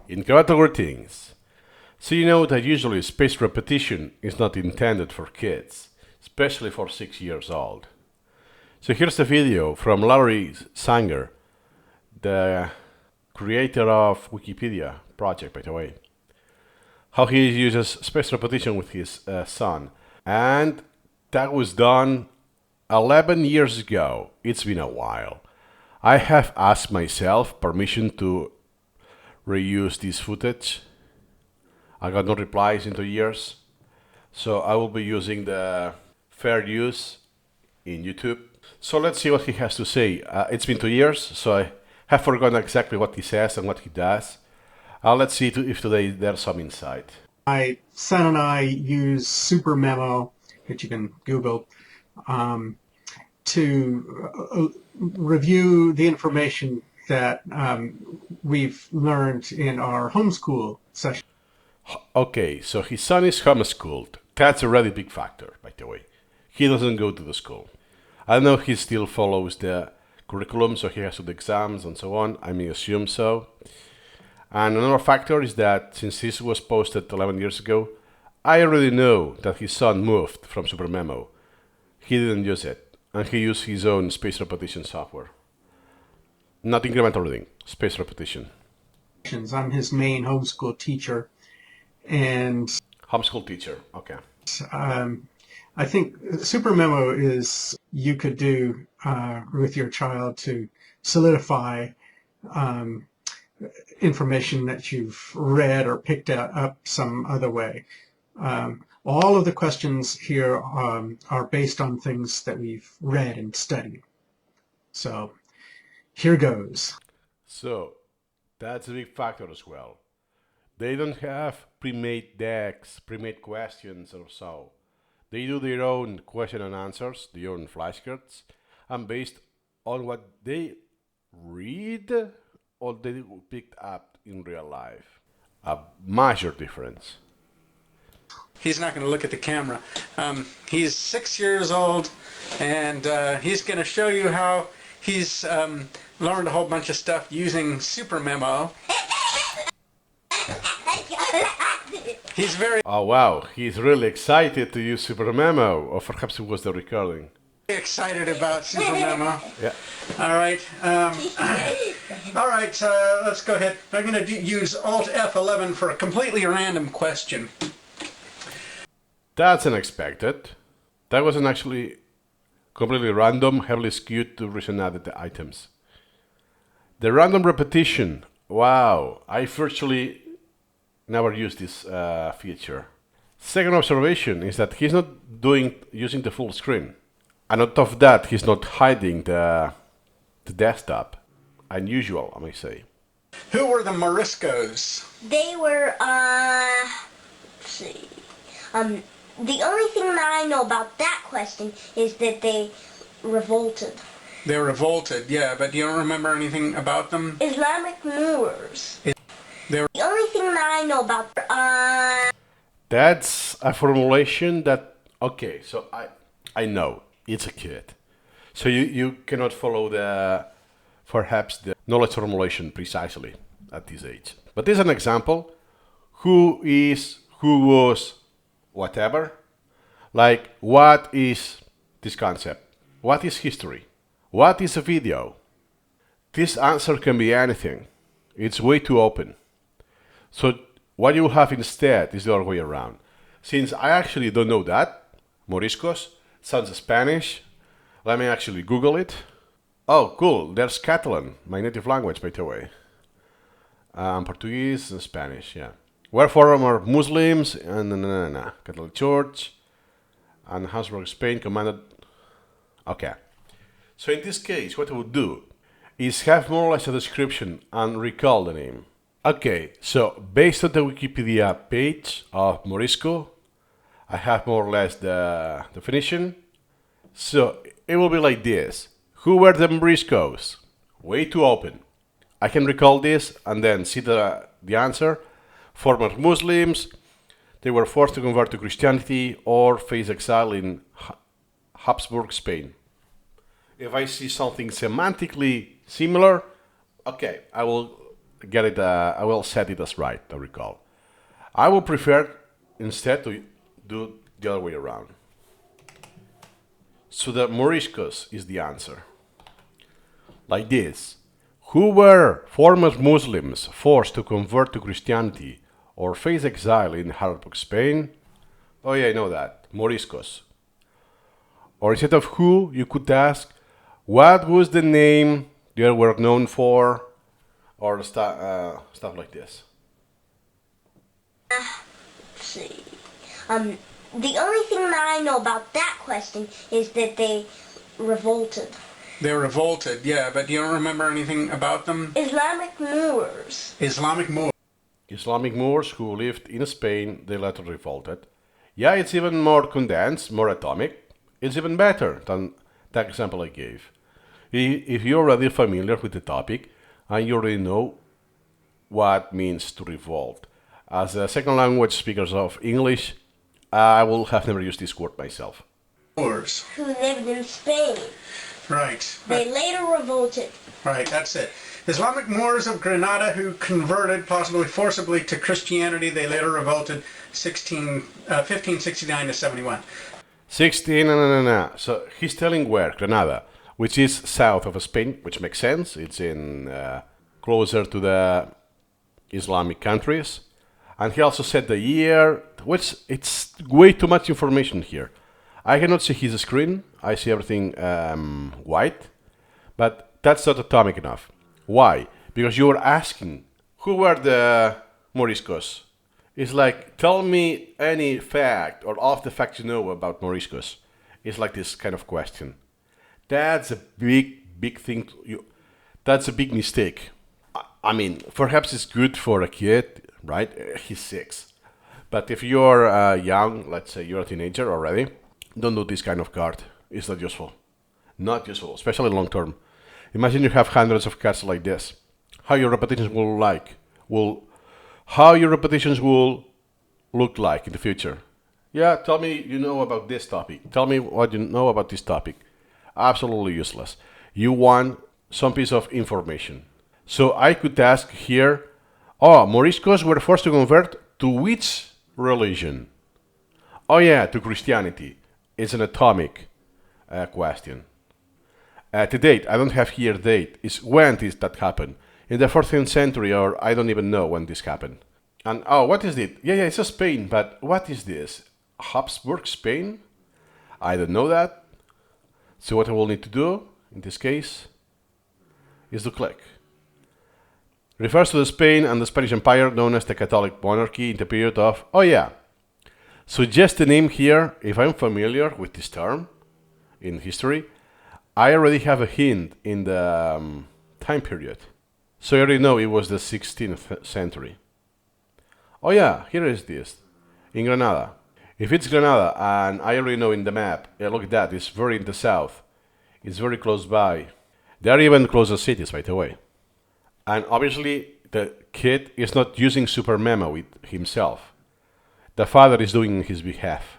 Incremental routines. So you know that usually spaced repetition is not intended for kids, especially for 6 years old. So here's a video from Larry Sanger, the creator of Wikipedia project, by the way, how he uses spaced repetition with his son. And that was done 11 years ago. It's been a while. I have asked myself permission to reuse this footage. I got no replies in 2 years. So I will be using the fair use in YouTube. So let's see what he has to say. It's been 2 years, so I have forgotten exactly what he says and what he does. Let's see if today there's some insight. My son and I use Supermemo, which you can Google, to review the information that we've learned in our homeschool session. Okay, so his son is homeschooled. That's a really big factor, by the way. He doesn't go to the school. I know he still follows the curriculum, so he has to do exams and so on. I may assume so. And another factor is that since this was posted 11 years ago, I already know that his son moved from Supermemo. He didn't use it, and he used his own spaced repetition software. Not incremental reading, spaced repetition. I'm his main homeschool teacher, and Homeschool teacher, okay. I think Supermemo is you could do with your child to solidify information that you've read or picked up some other way. All of the questions here are based on things that we've read and studied. So here goes. So that's a big factor as well. They don't have pre-made decks, pre-made questions or so. They do their own question and answers, their own flashcards, and based on what they read or they picked up in real life. A major difference. He's not going to look at the camera. He's 6 years old, and he's going to show you how he's learned a whole bunch of stuff using Supermemo. He's very Oh wow, he's really excited to use Supermemo, or perhaps it was the recording. excited about Supermemo. Yeah. All right. All right, let's go ahead. I'm going to use Alt F11 for a completely random question. That's unexpected. That wasn't actually completely random, heavily skewed to recent added items. The random repetition. Wow, I virtually never used this feature. Second observation is that he's not using the full screen. And on top of that, he's not hiding the desktop. Unusual, I may say. Who were the Moriscos? They were, let's see. The only thing that I know about that question is that they revolted. They revolted, yeah, but you don't remember anything about them? Islamic Moors. They were The only thing that I know about, That's a formulation that, okay, so I know, it's a kid. So you cannot follow perhaps the knowledge formulation precisely at this age. But this is an example. Who is, who was, whatever. Like, what is this concept? What is history? What is a video? This answer can be anything. It's way too open. So what you will have instead is the other way around. Since I actually don't know that, Moriscos sounds Spanish. Let me actually Google it. Oh, cool. There's Catalan, my native language, by the way. Portuguese and Spanish, yeah. Were former Muslims and Catholic Church and Habsburg Spain commanded. Okay. So in this case, what I would do is have more or less a description and recall the name. Okay, so based on the Wikipedia page of Morisco, I have more or less the definition. So it will be like this. Who were the Moriscos? Way too open. I can recall this and then see the answer. Former Muslims, they were forced to convert to Christianity or face exile in Habsburg, Spain. If I see something semantically similar, okay, I will get it. I will set it as right. I recall. I would prefer instead to do the other way around. So the Moriscos is the answer. Like this. Who were former Muslims forced to convert to Christianity or face exile in hard Spain? Oh yeah, I know that. Moriscos. Or instead of who, you could ask, what was the name they were known for? Or stuff like this. Let's see. The only thing that I know about that question is that they revolted. They revolted, yeah, but you don't remember anything about them? Islamic Moors. Islamic Moors. Islamic Moors who lived in Spain, they later revolted. Yeah, it's even more condensed, more atomic. It's even better than that example I gave. If you're already familiar with the topic and you already know what means to revolt. As a second language speakers of English, I will have never used this word myself. Moors. Who lived in Spain. Right. They later revolted. Right, that's it. Islamic Moors of Granada who converted, possibly forcibly, to Christianity. They later revolted 1569 to 71. 16, no. So he's telling where? Granada, which is south of Spain, which makes sense. It's in closer to the Islamic countries. And he also said the year, which it's way too much information here. I cannot see his screen. I see everything white, but that's not atomic enough. Why? Because you were asking, who were the Moriscos? It's like, tell me any fact or all the facts you know about Moriscos. It's like this kind of question. That's a big thing. That's a big mistake. I mean, perhaps it's good for a kid, right? He's 6. But if you're young, let's say you're a teenager already, don't do this kind of card. It's not useful. Not useful, especially long term. Imagine you have hundreds of cards like this. How your repetitions will look like in the future. Yeah, tell me you know about this topic. Tell me what you know about this topic. Absolutely useless. You want some piece of information. So I could ask here, Moriscos were forced to convert to which religion? Oh yeah, to Christianity. It's an atomic question. The date, I don't have here date, is when did that happen? In the 14th century, or I don't even know when this happened. And what is it? Yeah, it's a Spain, but what is this? Habsburg, Spain? I don't know that. So what I will need to do, in this case, is to click. Refers to the Spain and the Spanish Empire known as the Catholic monarchy in the period of, So just the name here, if I'm familiar with this term in history, I already have a hint in the time period. So I already know it was the 16th century. Here is this, in Granada. If it's Granada, and I already know in the map, look at that, it's very in the south. It's very close by. They are even closer cities, by the way. And obviously, the kid is not using Supermemo with himself. The father is doing in his behalf.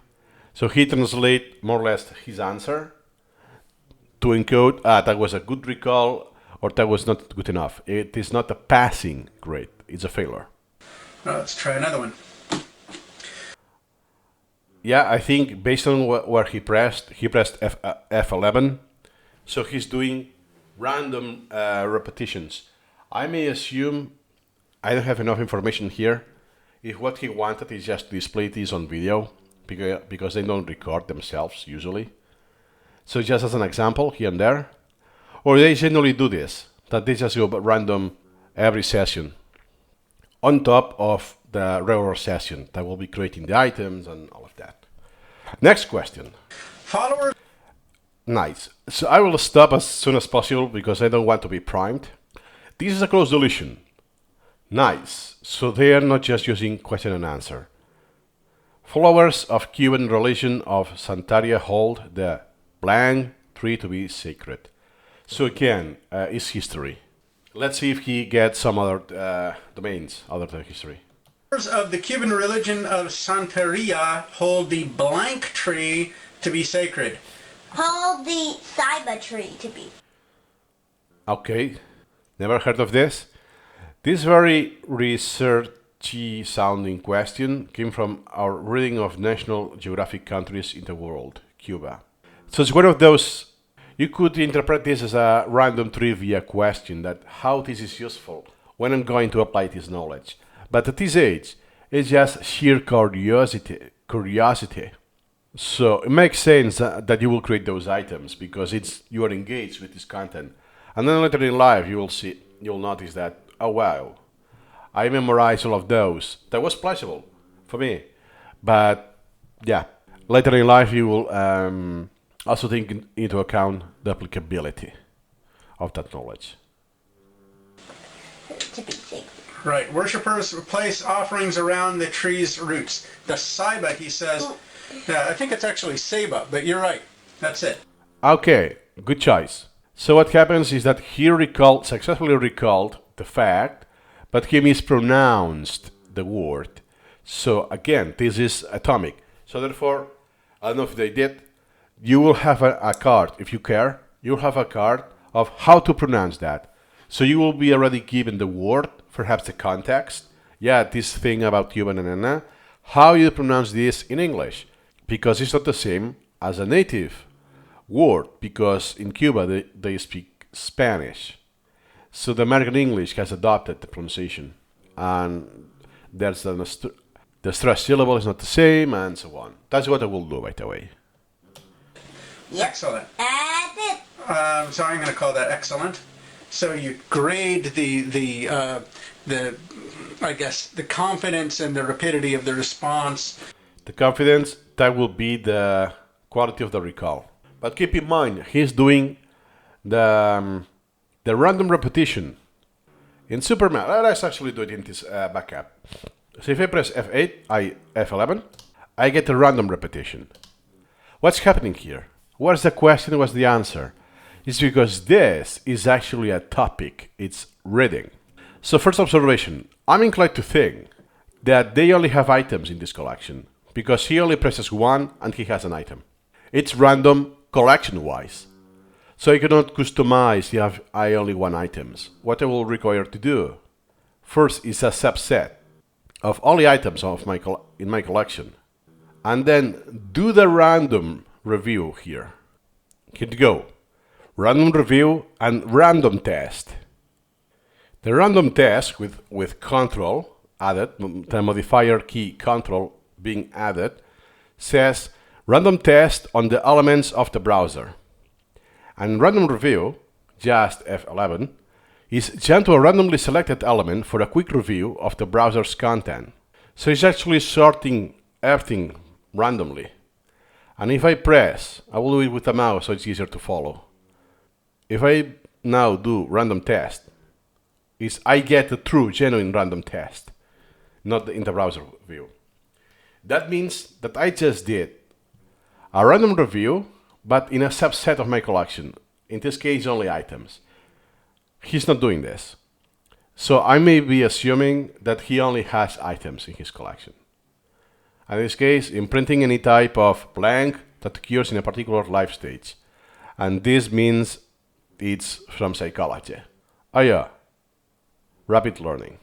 So he translates more or less his answer to encode, that was a good recall, or that was not good enough. It is not a passing grade, it's a failure. Let's try another one. Yeah, I think based on where he pressed F11, so he's doing random repetitions. I may assume, I don't have enough information here, if what he wanted is just to display this on video, because they don't record themselves usually. So just as an example, here and there. Or they generally do this, that they just go random every session, on top of the regular session that will be creating the items and all of that. Next question. Followers. Nice. So I will stop as soon as possible because I don't want to be primed. This is a cloze deletion. Nice. So they are not just using question and answer. Followers of Cuban religion of Santaria hold the blank tree to be sacred. So again, it's history. Let's see if he gets some other domains other than history. Followers of the Cuban religion of Santaria hold the blank tree to be sacred. Hold the ceiba tree to be. Okay, never heard of this. This very researchy sounding question came from our reading of National Geographic Countries in the World, Cuba. So it's one of those, you could interpret this as a random trivia question, that how this is useful, when I'm going to apply this knowledge. But at this age, it's just sheer curiosity. So it makes sense that you will create those items because you are engaged with this content. And then later in life, you'll notice that, oh wow, I memorized all of those. That was pleasurable for me. But yeah, later in life, you will also take into account the applicability of that knowledge. Right. Worshippers place offerings around the tree's roots. The Saiba, he says. Yeah, I think it's actually Saba, but you're right. That's it. Okay, good choice. So what happens is that he successfully recalled the fact, but he mispronounced the word. So again, this is atomic. So therefore, I don't know if they did, you will have a card, if you care, you'll have a card of how to pronounce that. So you will be already given the word, perhaps the context. Yeah, this thing about Cuban, how you pronounce this in English. Because it's not the same as a native word, because in Cuba they speak Spanish. So the American English has adopted the pronunciation. And there's the stress syllable is not the same, and so on. That's what I will do, by the way. Yep. Excellent. That's it. So I'm going to call that excellent. So you grade the I guess the confidence and the rapidity of the response. The confidence, that will be the quality of the recall. But keep in mind, he's doing the random repetition. In Supermemo, let's actually do it in this backup. So if I press F8, F11, I get a random repetition. What's happening here? What's the question, what's the answer? It's because this is actually a topic, it's reading. So first observation, I'm inclined to think that they only have items in this collection, because he only presses 1 and he has an item. It's random collection-wise. So I cannot customize if I only 1 items. What I will require to do, first is a subset of all the items in my collection, and then do the random review here. Here you go. Random review and random test. The random test with control added, the modifier key control being added, says random test on the elements of the browser. And random review, just F11, is jump to a randomly selected element for a quick review of the browser's content. So it's actually sorting everything randomly. And if I press, I will do it with the mouse so it's easier to follow. If I now do random test, I get a true, genuine random test, not in the browser view. That means that I just did a random review, but in a subset of my collection. In this case, only items. He's not doing this. So I may be assuming that he only has items in his collection. In this case, imprinting any type of blank that occurs in a particular life stage. And this means it's from psychology. Oh yeah, rapid learning.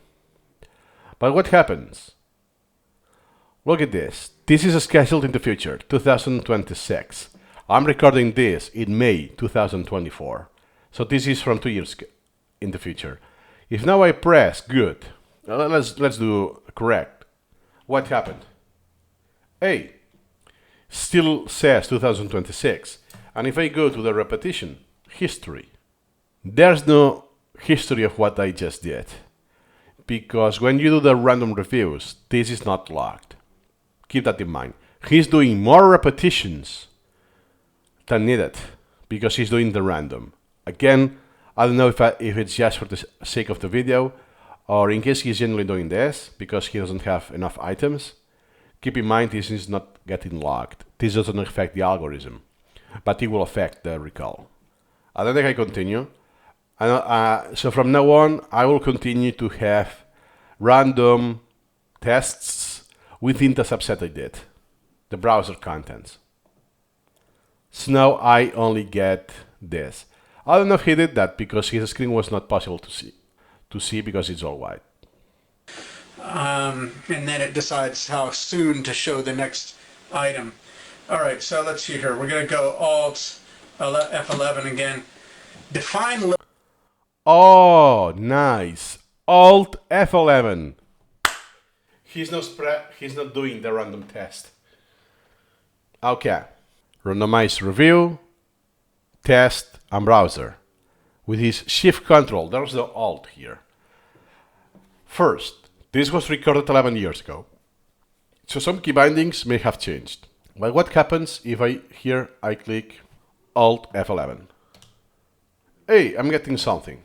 But what happens? Look at this. This is scheduled in the future, 2026. I'm recording this in May 2024. So this is from 2 years in the future. If now I press good, let's do correct. What happened? Hey, still says 2026. And if I go to the repetition, history, there's no history of what I just did. Because when you do the random reviews, this is not logged. Keep that in mind. He's doing more repetitions than needed because he's doing the random. Again, I don't know if it's just for the sake of the video or in case he's generally doing this because he doesn't have enough items. Keep in mind this is not getting logged. This doesn't affect the algorithm, but it will affect the recall. And then I continue. So from now on, I will continue to have random tests within the subset I did, the browser contents. So now I only get this. I don't know if he did that because his screen was not possible to to see because it's all white. And then it decides how soon to show the next item. All right, so let's see here. We're going to go Alt F11 again. Define. Oh, nice. Alt F11. He's not doing the random test. Okay. Randomize review, test, and browser. With his shift control, there's the Alt here. First, this was recorded 11 years ago. So some key bindings may have changed. But what happens if I click Alt F11? Hey, I'm getting something.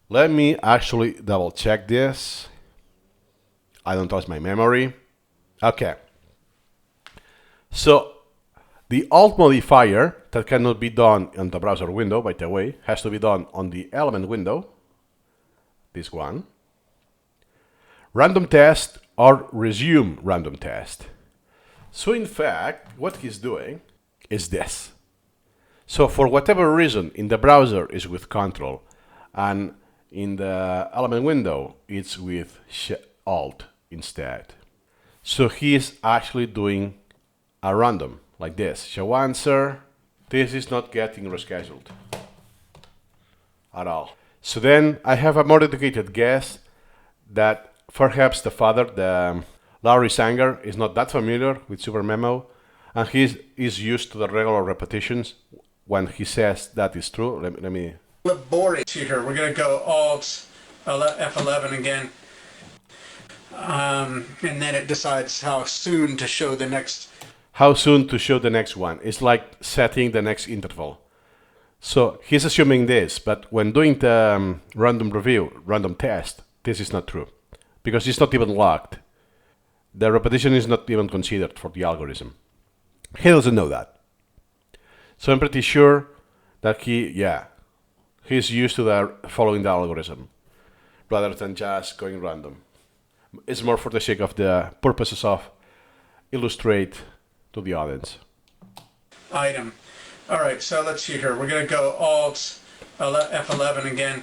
Let me actually double check this. I don't trust my memory. Okay. So the Alt modifier, that cannot be done on the browser window, by the way, has to be done on the element window. This one. Random test or resume random test. So in fact, what he's doing is this. So for whatever reason, in the browser is with control, and in the element window, it's with Alt instead. So he is actually doing a random, like this. Show answer. This is not getting rescheduled at all. So then I have a more educated guess that perhaps the father, the Larry Sanger, is not that familiar with Supermemo, and he is used to the regular repetitions when he says that is true. Let me... Laborious here. We're going to go Alt F11 again. And then it decides how soon to show the next. How soon to show the next one. It's like setting the next interval. So he's assuming this, but when doing the random review, random test, this is not true. Because it's not even logged. The repetition is not even considered for the algorithm. He doesn't know that. So I'm pretty sure that he's used to following the algorithm rather than just going random. It's more for the sake of the purposes of illustrate to the audience. Item. All right, so let's see here. We're going to go Alt F11 again.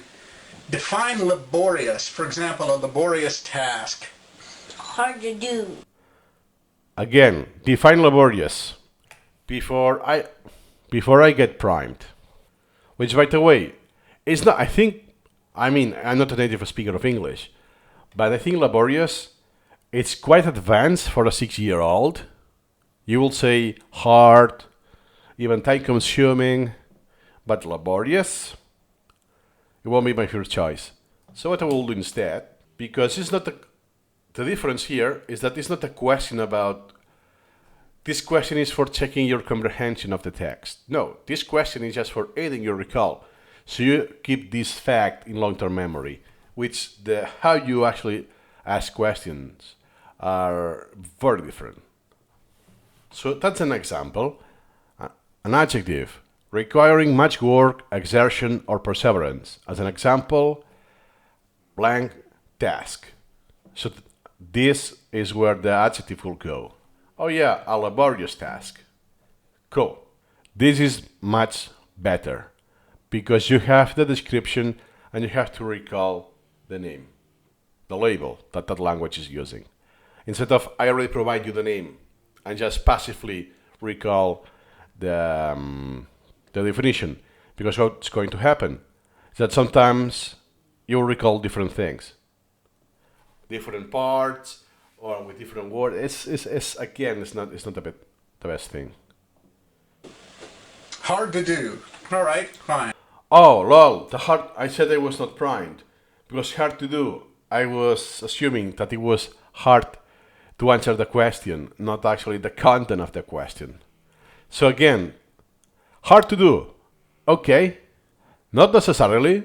Define laborious. For example, a laborious task. Hard to do. Again, define laborious before I get primed. Which, by the way, is not. I'm not a native speaker of English, but I think laborious, it's quite advanced for a 6-year-old. You will say hard, even time-consuming, but laborious, it won't be my first choice. So what I will do instead, because it's not the difference here is that it's not a question about, this question is for checking your comprehension of the text. No, this question is just for aiding your recall. So you keep this fact in long-term memory, which how you actually ask questions are very different. So that's an example. An adjective requiring much work, exertion, or perseverance. As an example, blank task. So this is where the adjective will go. Oh yeah, a laborious task. Cool. This is much better because you have the description and you have to recall the name, the label that language is using. Instead of I already provide you the name and just passively recall the definition, because what's going to happen is that sometimes you'll recall different things, different parts, or with different words. It's not the best thing. Hard to do. All right, fine. Oh, lol, I said I was not primed. Because hard to do, I was assuming that it was hard to answer the question, not actually the content of the question. So again, hard to do. Okay, not necessarily,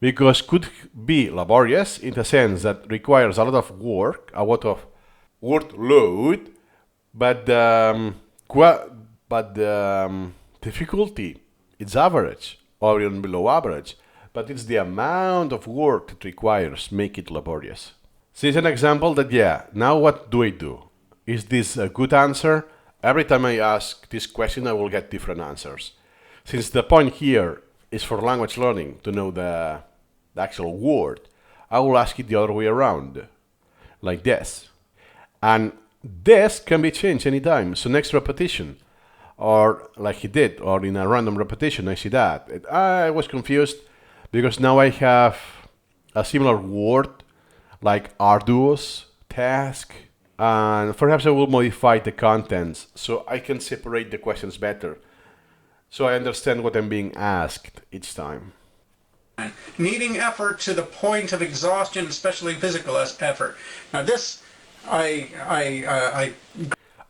because could be laborious in the sense that requires a lot of work, a lot of workload, but the difficulty is average or even below average, but it's the amount of work it requires make it laborious. So it's an example that, now what do I do? Is this a good answer? Every time I ask this question, I will get different answers. Since the point here is for language learning to know the the actual word, I will ask it the other way around, like this. And this can be changed anytime. So next repetition, or like he did, or in a random repetition, I see that. I was confused because now I have a similar word like arduous, task, and perhaps I will modify the contents so I can separate the questions better, so I understand what I'm being asked each time. Needing effort to the point of exhaustion, especially physical effort. Now this,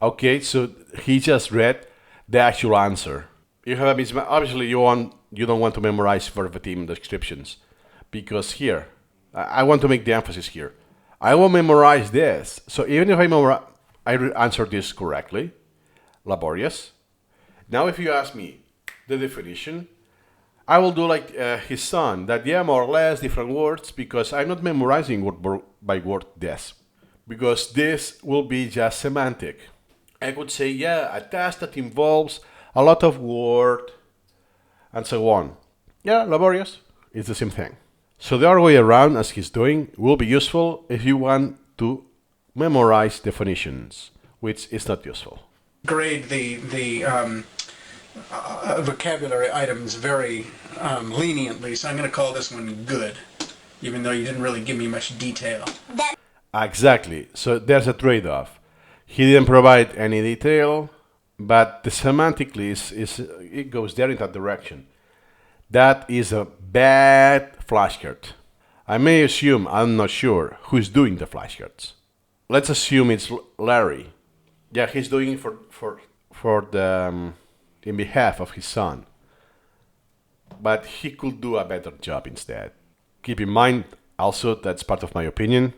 Okay, so he just read the actual answer. You have a mismatch. Obviously, you don't want to memorize verbatim descriptions, because here, I want to make the emphasis here. I will memorize this. So even if I answer this correctly, laborious. Now, if you ask me the definition, I will do like his son, that yeah, more or less different words, because I'm not memorizing word by word this, because this will be just semantic. I would say, yeah, a task that involves a lot of word and so on. Yeah, laborious, it's the same thing. So the other way around, as he's doing, will be useful if you want to memorize definitions, which is not useful. grade the vocabulary items very leniently, so I'm going to call this one good, even though you didn't really give me much detail. Exactly. So there's a trade-off. He didn't provide any detail, but the semantically it goes there in that direction. That is a bad flashcard. I may assume, I'm not sure, who's doing the flashcards. Let's assume it's Larry. Yeah, he's doing it for the in behalf of his son. But he could do a better job instead. Keep in mind also that's part of my opinion.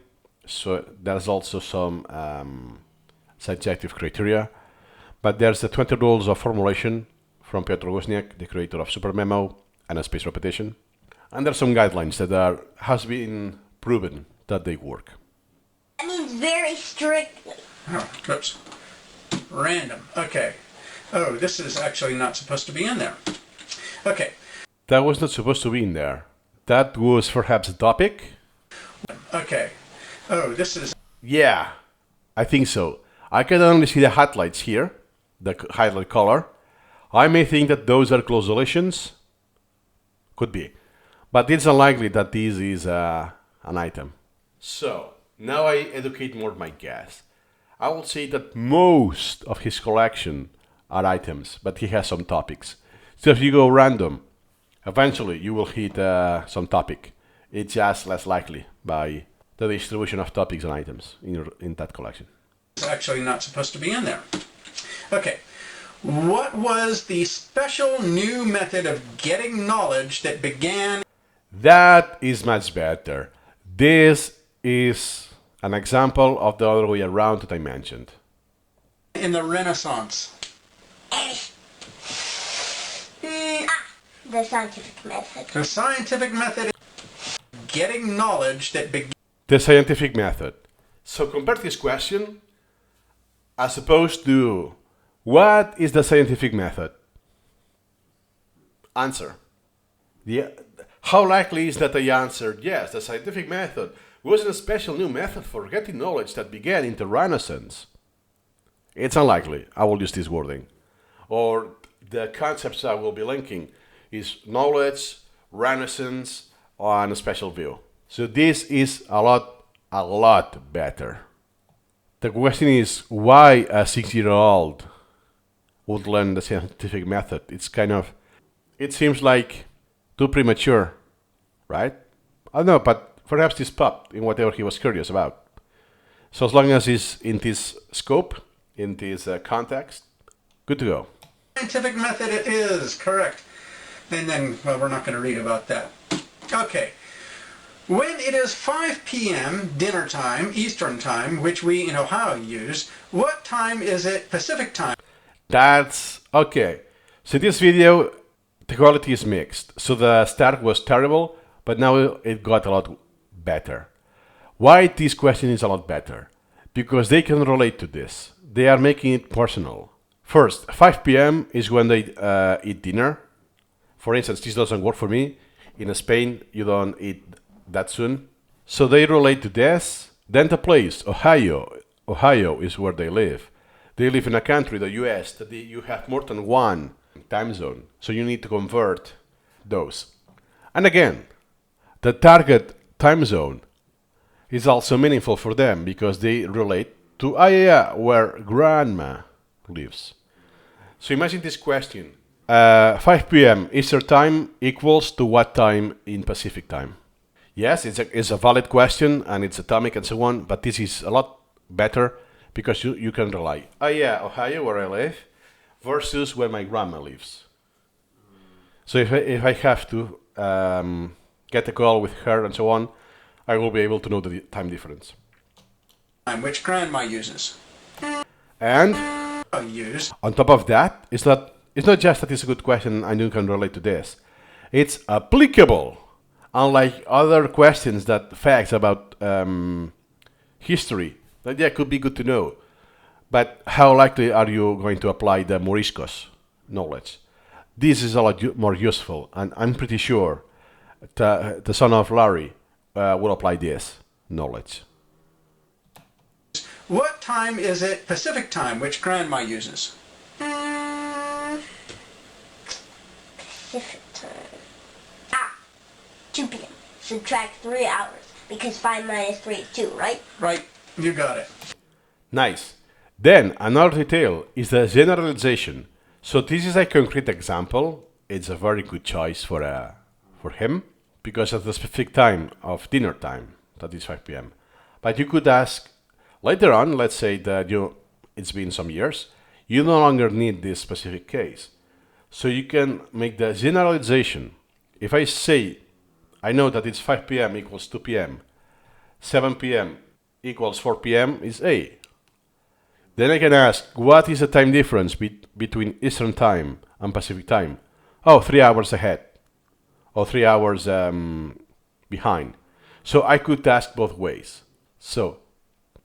So there's also some subjective criteria. But there's the 20 rules of formulation from Piotr Wozniak, the creator of Supermemo and a space repetition. And there's some guidelines that has been proven that they work. That means very strictly. Oh, oops. Random. Okay. Oh, this is actually not supposed to be in there. Okay. That was not supposed to be in there. That was perhaps a topic? Okay. Oh, this is... Yeah, I think so. I can only see the highlights here, the highlight color. I may think that those are cloze deletions. Could be. But it's unlikely that this is an item. So, now I educate more my guess. I will say that most of his collection are items, but he has some topics. So if you go random, eventually you will hit some topic. It's just less likely by the distribution of topics and items in that collection. It's actually not supposed to be in there. Okay. What was the special new method of getting knowledge that began... That is much better. This is an example of the other way around that I mentioned. in the Renaissance? The scientific method. The scientific method is getting knowledge that begins... The scientific method. So compare this question as opposed to what is the scientific method? Answer. How likely is that I answered yes, the scientific method was a special new method for getting knowledge that began in the Renaissance? It's unlikely. I will use this wording. Or the concepts I will be linking is knowledge, Renaissance, and a special view. So this is a lot better. The question is why a 6-year-old would learn the scientific method. It seems like too premature, right? I don't know, but perhaps this popped in whatever he was curious about. So as long as it's in this scope, in this context, good to go. Scientific method it is, correct. And then, well, we're not going to read about that. Okay. When it is 5 p.m. dinner time, Eastern time, which we in Ohio use, what time is it Pacific time? That's okay. So this video, the quality is mixed. So the start was terrible, but now it got a lot better. Why this question is a lot better? Because they can relate to this. They are making it personal. First, 5 p.m. is when they eat dinner. For instance, this doesn't work for me. In Spain, you don't eat that soon. So they relate to this. Then the place, Ohio. Ohio is where they live. They live in a country, the US, that you have more than one time zone. So you need to convert those. And again, the target time zone is also meaningful for them because they relate to where grandma lives. So imagine this question. 5 p.m. Eastern time equals to what time in Pacific time? Yes, it's a valid question and it's atomic and so on, but this is a lot better because you can rely. Ohio, where I live, versus where my grandma lives. So if I have to get a call with her and so on, I will be able to know the time difference. Which grandma uses. And Use. on top of that, it's not just that it's a good question and you can relate to this. It's applicable. Unlike other questions that facts about history, that could be good to know. But how likely are you going to apply the Moriscos knowledge? This is a lot more useful, and I'm pretty sure the son of Larry will apply this knowledge. What time is it Pacific time, which grandma uses? Pacific time. 2 p.m. Subtract 3 hours, because 5 minus 3 is 2, right? Right, you got it. Nice. Then another detail is the generalization. So this is a concrete example. It's a very good choice for him because of the specific time of dinner time, that is 5 p.m. But you could ask later on, let's say that it's been some years, you no longer need this specific case. So you can make the generalization. If I say, I know that it's 5 p.m. equals 2 p.m., 7 p.m. equals 4 p.m. is A. Then I can ask, what is the time difference between Eastern time and Pacific time? Oh, 3 hours ahead, or 3 hours behind. So I could ask both ways. So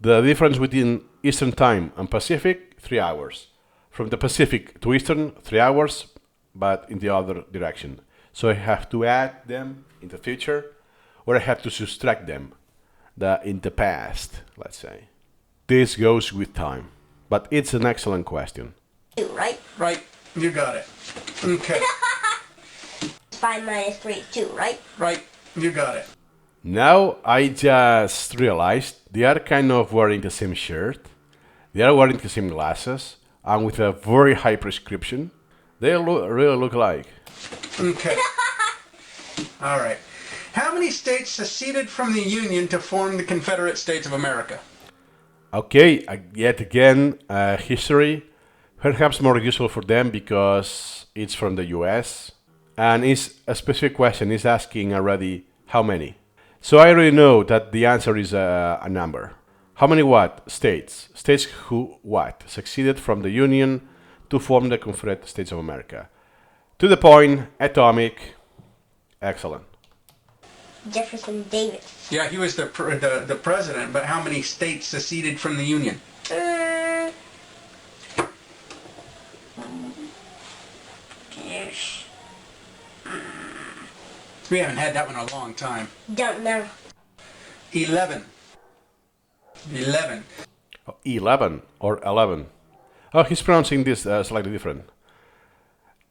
the difference between Eastern time and Pacific, 3 hours. From the Pacific to Eastern, 3 hours, but in the other direction. So I have to add them in the future, or I have to subtract them in the past, let's say. This goes with time, but it's an excellent question. Right? Right, you got it. Okay. 5 minus 3 is 2, right? Right, you got it. Now I just realized they are kind of wearing the same shirt, they are wearing the same glasses, and with a very high prescription. They really look alike. Okay. All right. How many states seceded from the Union to form the Confederate States of America? Okay, yet again, history, perhaps more useful for them because it's from the US, and it's a specific question, is asking already how many. So I already know that the answer is a number. How many what? States. States who what? Succeeded from the Union to form the Confederate States of America. To the point, atomic, excellent. Jefferson Davis. Yeah, he was the president, but how many states seceded from the Union? We haven't had that one in a long time. Don't know. 11. 11. 11 or 11. Oh, he's pronouncing this slightly different.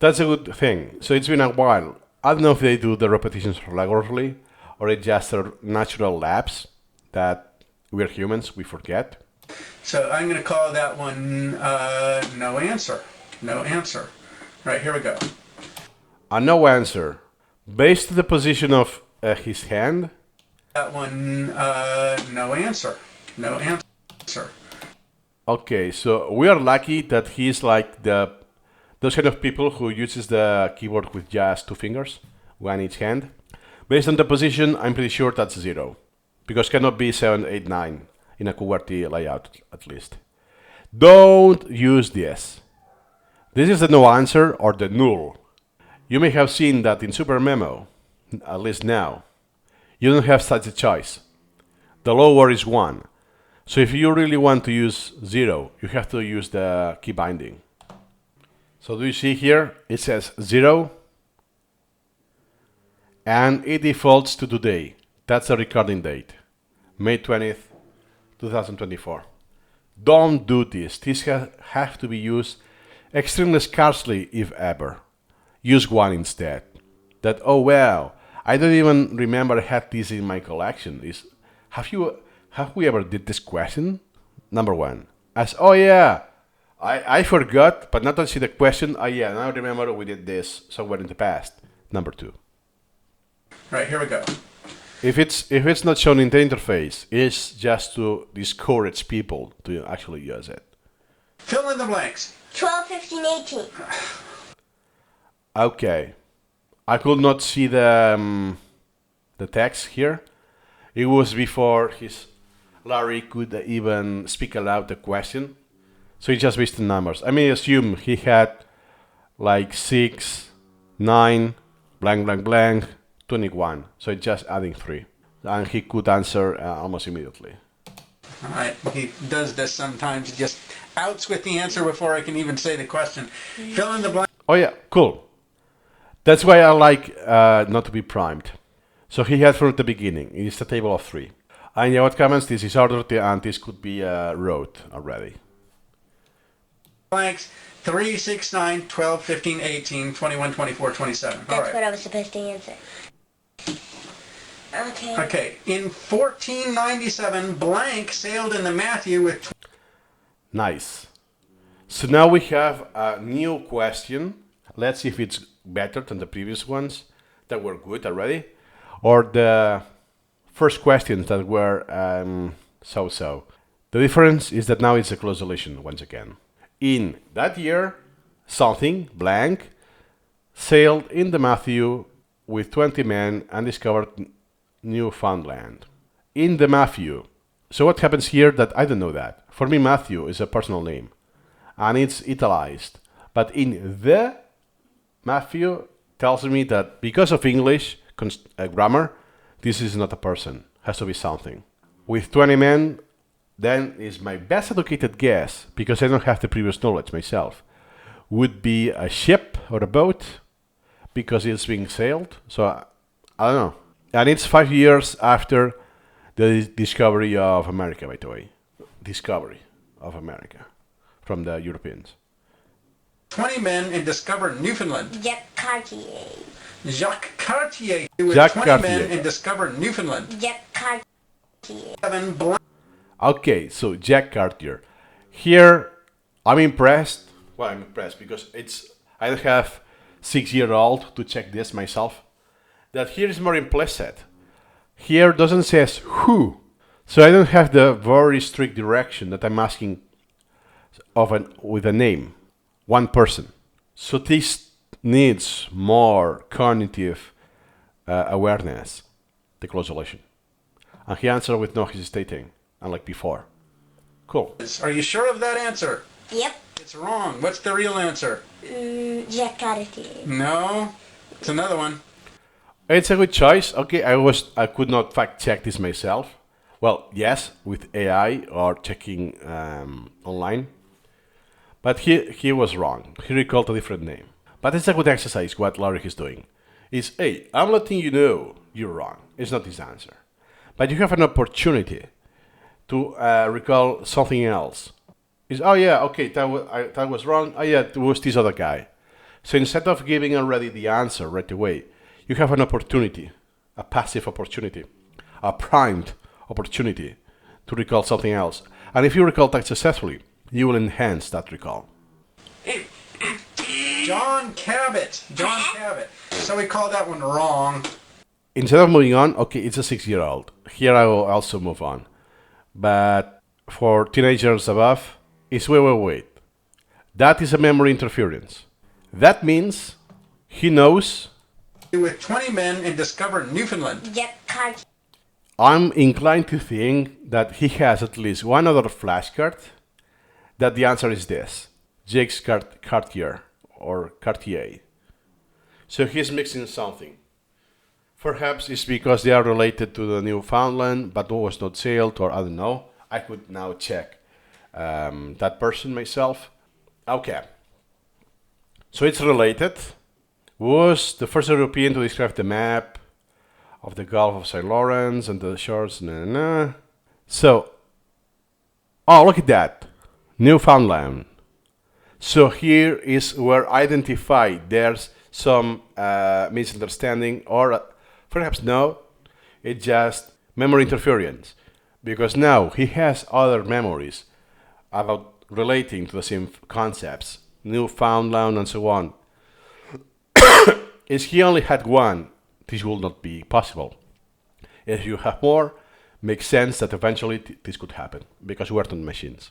That's a good thing. So it's been a while. I don't know if they do the repetitions regularly or it just are natural lapse that we're humans, we forget. So I'm going to call that one no answer. No answer. Right, here we go. A no answer. Based on the position of his hand. That one, no answer. No answer. Okay, so we are lucky that he's like those kind of people who uses the keyboard with just 2 fingers, one each hand. Based on the position, I'm pretty sure that's 0, because cannot be 7, 8, 9 in a QWERTY layout at least. Don't use this. This is the no answer or the null. You may have seen that in Supermemo, at least now, you don't have such a choice. The lower is 1. So if you really want to use 0, you have to use the key binding. So do you see here? It says 0, and it defaults to today. That's the recording date, May 20th, 2024. Don't do this. This have to be used extremely scarcely, if ever. Use one instead. That, oh wow, I don't even remember I had this in my collection. Have we ever did this question? Number one. As, oh yeah, I forgot, but not to see the question. Oh yeah, now I remember we did this somewhere in the past. Number two. Right, here we go. If it's not shown in the interface, it's just to discourage people to actually use it. Fill in the blanks. 12, 15, 18. Okay. I could not see the text here. It was before Larry could even speak aloud the question. So he just based the numbers. I may assume he had like 6, 9, blank, blank, blank, 21. So it's just adding 3. And he could answer almost immediately. All right, he does this sometimes. He just outs with the answer before I can even say the question. Fill in the blank. Oh yeah, cool. That's why I like not to be primed. So he had from the beginning. It's a table of 3. And yeah, what comments? This is ordered and this could be rote already. Blanks 3, 6, 9, 12, 15, 18, 21, 24, 27. All That's right. what I was supposed to answer. Okay. Okay, in 1497, blank sailed in the Matthew with... Nice. So now we have a new question. Let's see if it's better than the previous ones that were good already, or the first questions that were so-so. The difference is that now it's a cloze deletion once again. In that year, something, blank, sailed in the Matthew with 20 men and discovered Newfoundland. In the Matthew. So what happens here that I don't know that. For me, Matthew is a personal name, and it's italicized. But in the Matthew tells me that because of English grammar, this is not a person. Has to be something. With 20 men, then is my best educated guess, because I don't have the previous knowledge myself, would be a ship or a boat, because it's being sailed. So I don't know. And it's 5 years after the discovery of America, by the way. Discovery of America from the Europeans. 20 men and discovered Newfoundland. Jacques Carrtier. Jacques Carrtier with Jacques 20 Carrtier. men and discovered Newfoundland. Jacques Carrtier. 7 blank. Okay, so Jacques Carrtier. Here, I'm impressed. Well, I'm impressed because I don't have 6-year-old to check this myself. That here is more implicit. Here doesn't says who. So I don't have the very strict direction that I'm asking with a name. One person. So this needs more cognitive awareness, the cloze deletion. And he answered with no hesitating, unlike before. Cool. Are you sure of that answer? Yep. It's wrong. What's the real answer? Jacques Carrtier. No. It's another one. It's a good choice. Okay, I could not fact check this myself. Well, yes, with AI or checking online. But he was wrong. He recalled a different name. But it's a good exercise what Larry is doing. Is, hey, I'm letting you know you're wrong. It's not this answer. But you have an opportunity to recall something else. Is, oh yeah, okay, that was wrong. Oh yeah, it was this other guy. So instead of giving already the answer right away, you have an opportunity, a passive opportunity, a primed opportunity to recall something else. And if you recall that successfully, you will enhance that recall. John Cabot. John Cabot. So we called that one wrong. Instead of moving on, okay, it's a 6-year-old. Here I will also move on. But for teenagers above, it's wait. That is a memory interference. That means he knows. With 20 men and discovered Newfoundland. Jacques Carrtier. I'm inclined to think that he has at least one other flashcard, that the answer is this. Jacques Carrtier or Cartier. So he's mixing something. Perhaps it's because they are related to the Newfoundland, but was not sailed, or I don't know. I could now check that person myself. Okay. So it's related. Was the first European to describe the map of the Gulf of St. Lawrence and the shores. Nah, nah. So, oh, look at that. Newfoundland. So here is where identify there's some misunderstanding, or perhaps no, it's just memory interference. Because now he has other memories about relating to the same concepts, Newfoundland and so on. If he only had one, this will not be possible. If you have more, makes sense that eventually this could happen, because we're not machines.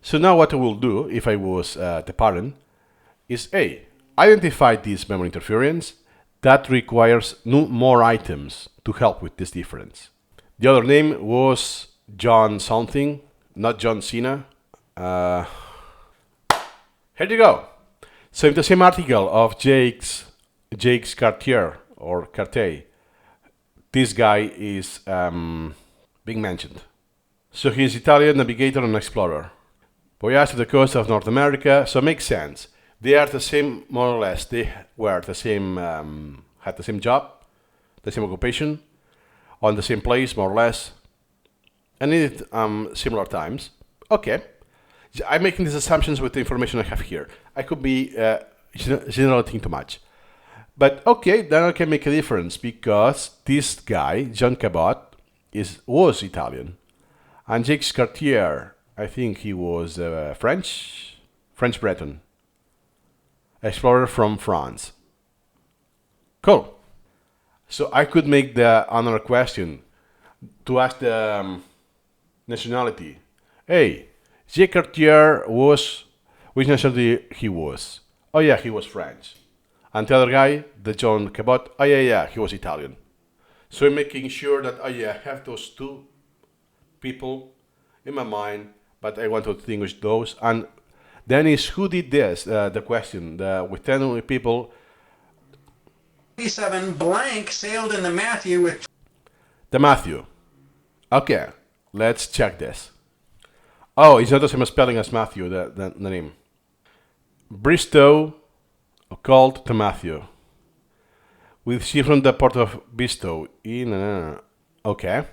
So now what I will do, if I was the parent, is A, identify this memory interference. That requires more items to help with this difference. The other name was John something, not John Cena. Here you go. So in the same article of Jacques Carrtier, or Cartier, this guy is being mentioned. So he's Italian navigator and explorer. Voyaged to the coast of North America, so it makes sense. They are the same, more or less. They were the same, had the same job, the same occupation, on the same place, more or less, and needed similar times. Okay. I'm making these assumptions with the information I have here. I could be generalizing too much. But okay, then I can make a difference, because this guy, Jean Cabot, was Italian. And Jacques Carrtier, I think he was French Breton, explorer from France. Cool. So I could make the another question to ask the nationality. Hey, Jacques Carrtier was, which nationality he was? Oh yeah, he was French. And the other guy, the John Cabot, oh yeah, he was Italian. So I'm making sure that, oh yeah, I have those two people in my mind, but I want to distinguish those. And then is who did this, the question, with 10 people. 27 blank sailed in the Matthew with... The Matthew. Okay, let's check this. Oh, it's not the same spelling as Matthew, the name. Bristow, called to Matthew. With she from the port of Bristow. Okay.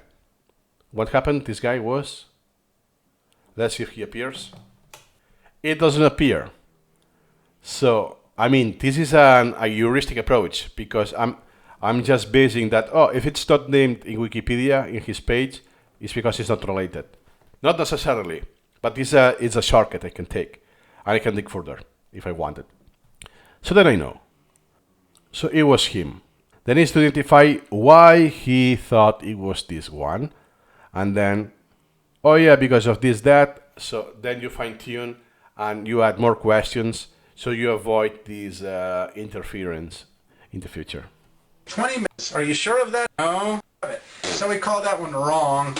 What happened? This guy was... Let's see if he appears. It doesn't appear. So, I mean, this is a heuristic approach, because I'm just basing that, oh, if it's not named in Wikipedia, in his page, it's because it's not related. Not necessarily, but it's a shortcut I can take, and I can dig further if I wanted. So then I know. So it was him. Then is to identify why he thought it was this one, and then, oh yeah, because of this, that. So then you fine tune and you add more questions, so you avoid this interference in the future. 20 minutes. Are you sure of that? No. So we call that one wrong.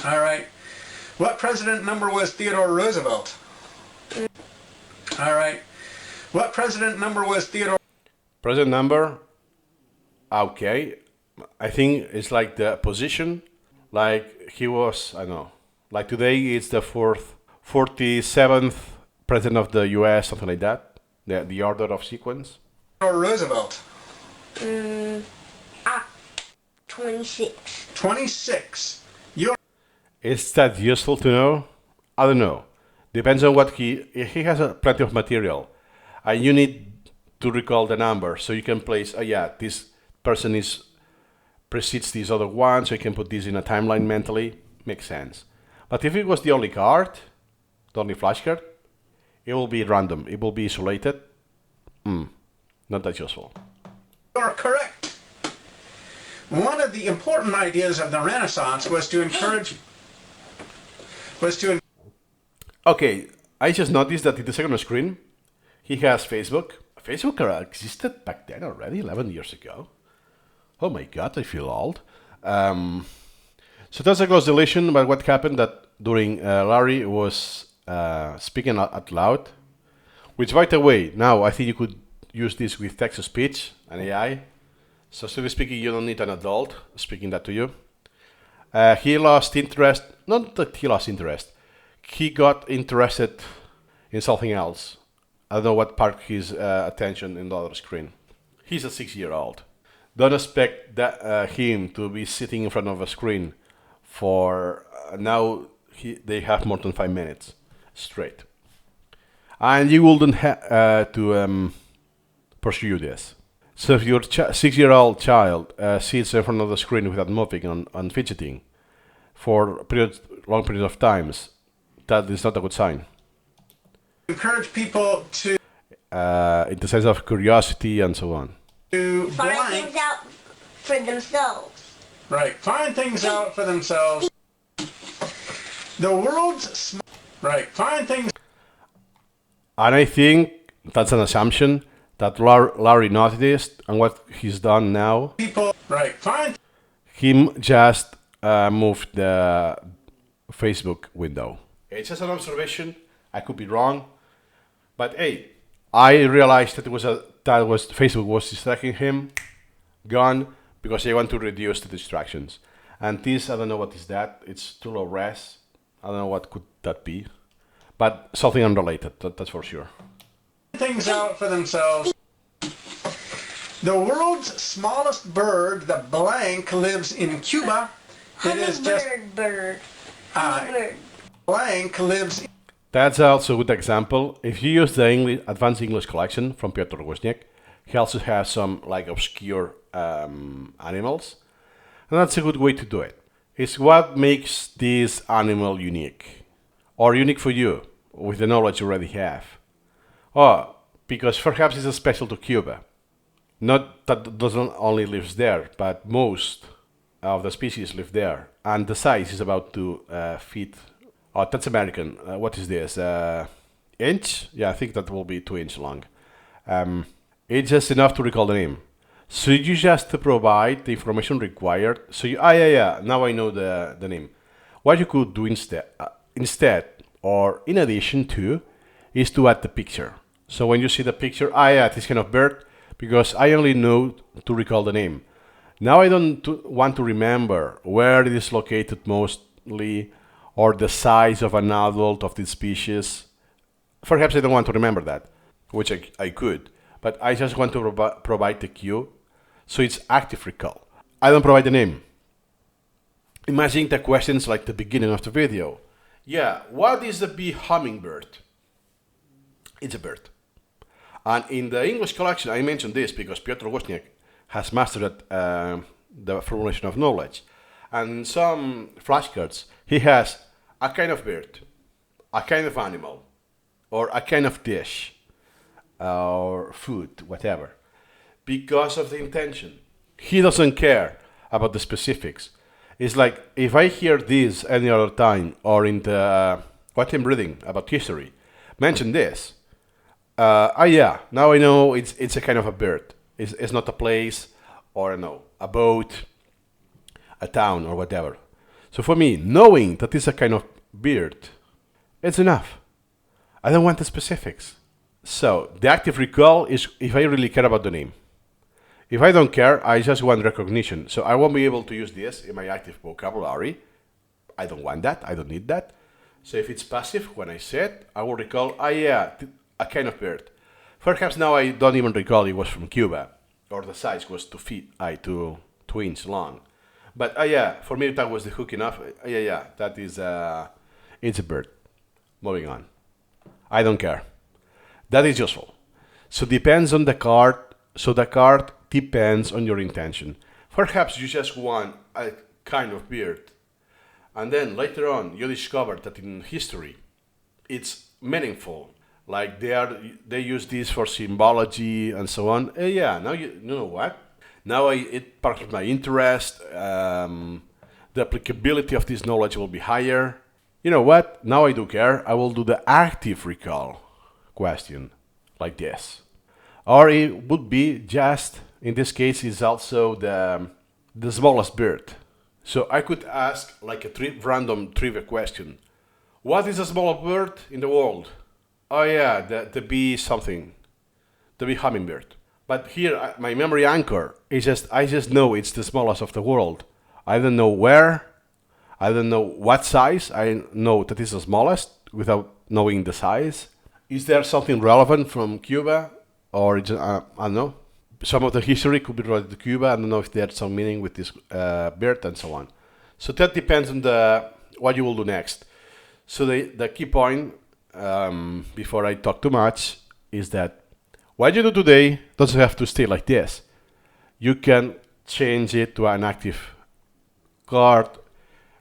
All right. What president number was Theodore Roosevelt? All right. What president number was Theodore? President number? Okay. I think it's like the position. Like he was, I don't know. Like today it's the 47th president of the US, something like that. The order of sequence. Theodore Roosevelt. 26. 26. Is that useful to know? I don't know. Depends on what he has plenty of material, and you need to recall the number so you can place. Oh yeah, this person precedes this other one, so you can put this in a timeline mentally. Makes sense. But if it was the only card, the only flashcard, it will be random. It will be isolated. Not that useful. You are correct. One of the important ideas of the Renaissance was to encourage. Okay, I just noticed that in the second screen, he has Facebook. Facebook existed back then already, 11 years ago. Oh my god, I feel old. So that's a close deletion, but what happened that during Larry was speaking out loud, which by the way, now I think you could use this with text-to-speech and AI. So strictly speaking, you don't need an adult speaking that to you. He lost interest, not that he lost interest, he got interested in something else. I don't know what parked his attention in the other screen. He's a 6-year-old. Don't expect that, him to be sitting in front of a screen for now. They have more than 5 minutes straight, and you wouldn't have to pursue this. So if your 6-year-old child sits in front of the screen without moving and fidgeting for long periods of times, that is not a good sign. Encourage people to in the sense of curiosity and so on. Find things out for themselves. Right, find things out for themselves. The world's right, find things. And I think that's an assumption that Larry noticed, and what he's done now. People, right, find. Him just moved the Facebook window. It's just an observation. I could be wrong, but hey, I realized that Facebook was distracting him. Gone, because I want to reduce the distractions. And this, I don't know what is that. It's too low res. I don't know what could that be, but something unrelated. That's for sure. Things out for themselves. The world's smallest bird, the blank, lives in Cuba. It is just Bird. blank lives. That's also a good example. If you use the Advanced English collection from Piotr Woźniak, he also has some like obscure animals, and that's a good way to do it. It's what makes this animal unique, or unique for you, with the knowledge you already have. Oh, because perhaps it's special to Cuba. Not that it doesn't only lives there, but most of the species live there, and the size is about to fit. Oh, that's American. What is this? Inch? Yeah, I think that will be 2 inches long. It's just enough to recall the name. So you just provide the information required. So now I know the name. What you could do instead, or in addition to, is to add the picture. So when you see the picture, this kind of bird, because I only know to recall the name. Now I don't want to remember where it is located mostly, or the size of an adult of this species. Perhaps I don't want to remember that, which I could, but I just want to provide the cue, so it's active recall. I don't provide the name. Imagine the questions like the beginning of the video. Yeah, what is the bee hummingbird? It's a bird. And in the English collection, I mentioned this because Piotr Woźniak has mastered the formulation of knowledge. And in some flashcards, he has a kind of bird, a kind of animal, or a kind of dish, or food, whatever, because of the intention. He doesn't care about the specifics. It's like, if I hear this any other time, or in the what I'm reading about history, mention this. Now I know it's a kind of a bird. It's not a place, or a boat, a town, or whatever. So for me, knowing that it's a kind of bird, it's enough. I don't want the specifics. So the active recall is if I really care about the name. If I don't care, I just want recognition. So I won't be able to use this in my active vocabulary. I don't want that. I don't need that. So if it's passive, when I say it, I will recall, a kind of bird. Perhaps now I don't even recall it was from Cuba, or the size was 2 inches long. But for me that was the hook enough. That is, it's a bird. Moving on. I don't care. That is useful. So depends on the card. So the card depends on your intention. Perhaps you just want a kind of bird, and then later on you discover that in history it's meaningful. Like they use this for symbology and so on. Now you know what? Now it sparks my interest. The applicability of this knowledge will be higher. You know what? Now I do care. I will do the active recall question like this. Or it would be just, in this case, is also the smallest bird. So I could ask like a random trivia question. What is the smallest bird in the world? The bee something. The bee hummingbird. But here, my memory anchor is I just know it's the smallest of the world. I don't know where. I don't know what size. I know that it's the smallest without knowing the size. Is there something relevant from Cuba? Or I don't know. some of the history could be related to Cuba. I don't know if there's some meaning with this bird and so on. So that depends on what you will do next. So the key point, before I talk too much, is that what you do today doesn't have to stay like this. You can change it to an active card,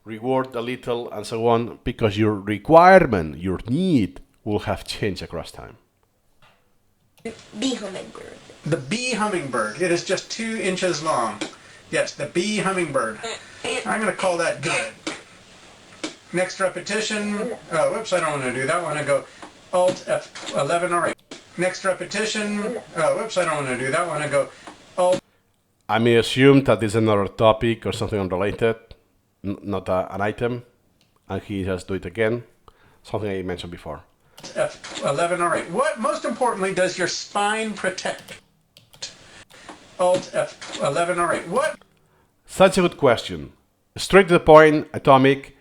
reward a little, and so on, because your requirement, your need, will have changed across time. Bee hummingbird. The bee hummingbird. It is just 2 inches long. Yes, the bee hummingbird. I'm going to call that good. Next repetition. Oh, whoops, I don't want to do that one. I go Alt F11. All right. Next repetition. Oh, whoops, I don't want to do that one. I go Alt. I may assume that this is another topic or something unrelated, not an item, and he has to do it again, something I mentioned before. F11. All right. What, most importantly, does your spine protect? Alt F11. All right. What? Such a good question. Straight to the point, atomic,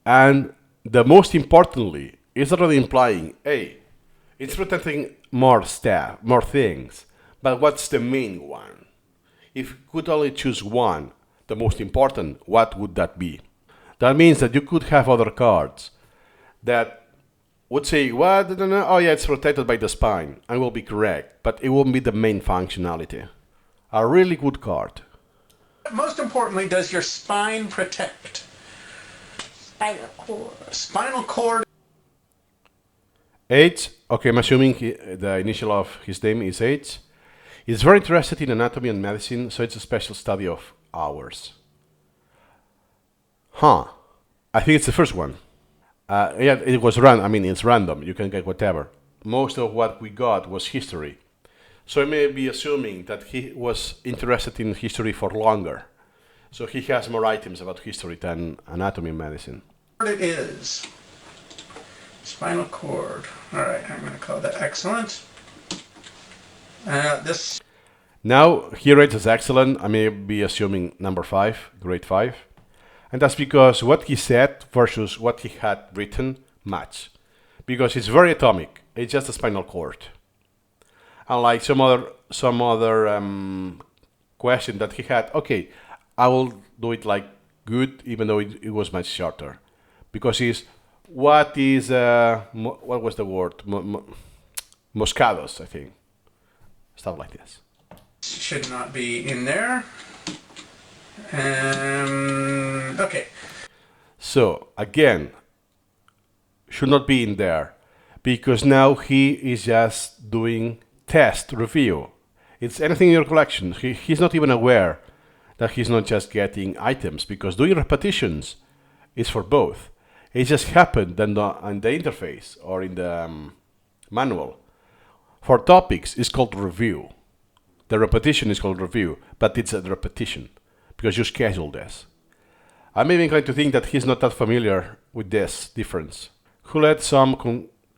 and the most importantly, is already implying, hey, it's protecting more stuff, more things, but what's the main one? If you could only choose one, the most important, what would that be? That means that you could have other cards that would say, what? Oh yeah, it's protected by the spine, and will be correct, but it won't be the main functionality. A really good card. Most importantly, does your spine protect? Spinal cord. Spinal cord. H, okay, I'm assuming the initial of his name is H. He's very interested in anatomy and medicine, so it's a special study of ours. I think it's the first one. Yeah, it was random. I mean, it's random. You can get whatever. Most of what we got was history. So I may be assuming that he was interested in history for longer. So he has more items about history than anatomy and medicine. It is. Spinal cord. All right, I'm going to call that excellent. This. Now, he rates as excellent. I may be assuming number 5, grade 5. And that's because what he said versus what he had written match. Because it's very atomic. It's just a spinal cord. Unlike some other question that he had, okay, I will do it like good, even though it was much shorter. Because what was the word? Moscados, I think. Stuff like this. Should not be in there. Okay. So, again, should not be in there. Because now he is just doing test, review. It's anything in your collection. He's not even aware that he's not just getting items, because doing repetitions is for both. It just happened then on the interface or in the manual. For topics, it's called review. The repetition is called review, but it's a repetition because you schedule this. I'm even inclined to think that he's not that familiar with this difference. Who led some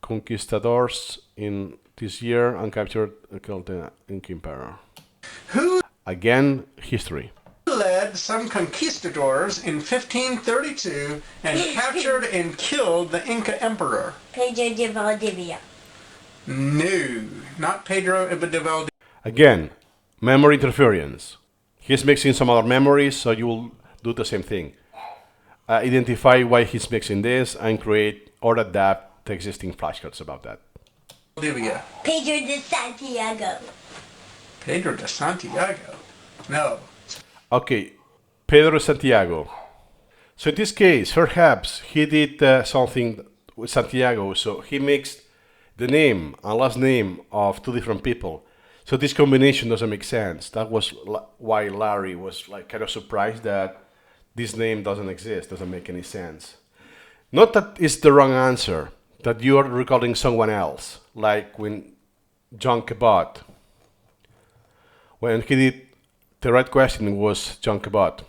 conquistadors in this year and captured the Inca Emperor? Who again, history. Led some conquistadors in 1532 and captured and killed the Inca Emperor? Pedro de Valdivia. No, not Pedro de Valdivia. Again, memory interference. He's mixing some other memories, so you will do the same thing. Identify why he's mixing this and create or adapt the existing flashcards about that. Valdivia. Pedro de Santiago. Pedro de Santiago. No. Okay, Pedro Santiago. So in this case, perhaps he did something with Santiago, so he mixed the name and last name of 2 different people. So this combination doesn't make sense. That was why Larry was like kind of surprised that this name doesn't exist, doesn't make any sense. Not that it's the wrong answer, that you are recalling someone else, like when John Cabot. When he did the right question was John Cabot,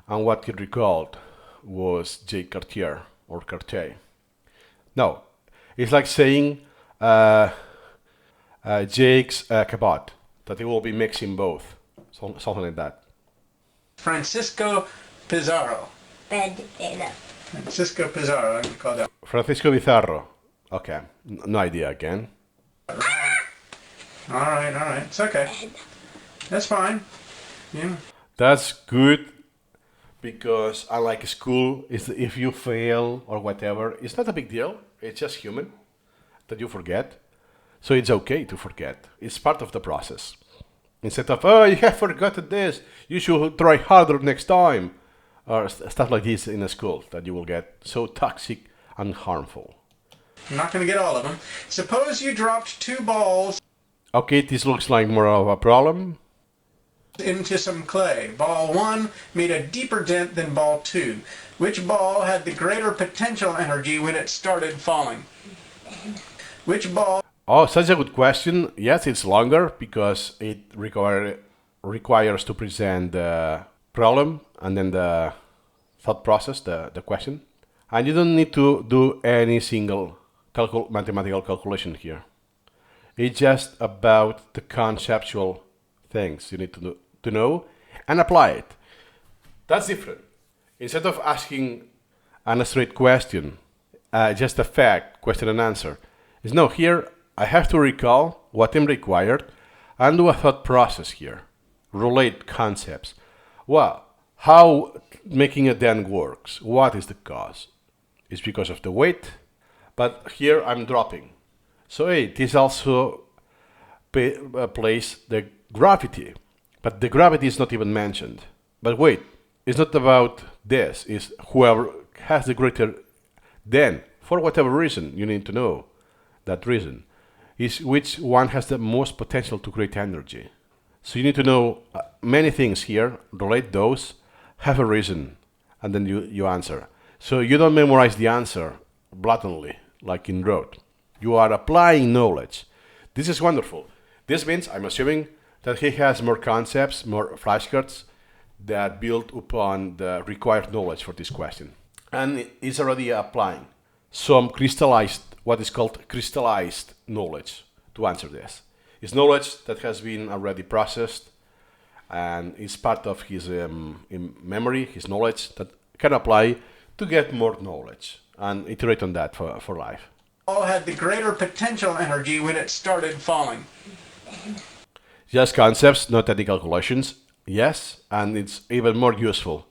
and what he recalled was Jacques Carrtier or Cartier. No, it's like saying Jacques Cabot, that he will be mixing both, something like that. Francisco Pizarro. Francisco Pizarro, I'm going to call that. Francisco Pizarro. Okay, no idea again. All right, it's okay. That's fine. Yeah. That's good because unlike school, if you fail or whatever, it's not a big deal. It's just human that you forget. So it's okay to forget. It's part of the process. Instead of, oh, you have forgotten this, you should try harder next time. Or stuff like this in a school that you will get so toxic and harmful. I'm not going to get all of them. Suppose you dropped 2 balls Okay, this looks like more of a problem. into some clay. Ball 1 made a deeper dent than ball 2. Which ball had the greater potential energy when it started falling? Which ball... Oh, such a good question. Yes, it's longer because it requires to present the problem and then the thought process, the question. And you don't need to do any single mathematical calculation here. It's just about the conceptual things you need to know and apply it. That's different. Instead of asking a straight question, just a fact, question and answer, is no, here I have to recall what I'm required and do a thought process here. Relate concepts. Well, how making a dent works? What is the cause? It's because of the weight, but here I'm dropping. So this also plays the gravity, but the gravity is not even mentioned. But wait, it's not about this. It's whoever has the greater dent, for whatever reason, you need to know that reason, is which one has the most potential to create energy. So you need to know many things here, relate those, have a reason, and then you answer. So you don't memorize the answer blatantly, like in rote. You are applying knowledge. This is wonderful. This means, I'm assuming, that he has more concepts, more flashcards that build upon the required knowledge for this question. And is already applying some crystallized, what is called crystallized knowledge to answer this. It's knowledge that has been already processed and is part of his memory, his knowledge that can apply to get more knowledge and iterate on that for life. All had the greater potential energy when it started falling. Just concepts, not any calculations. Yes, and it's even more useful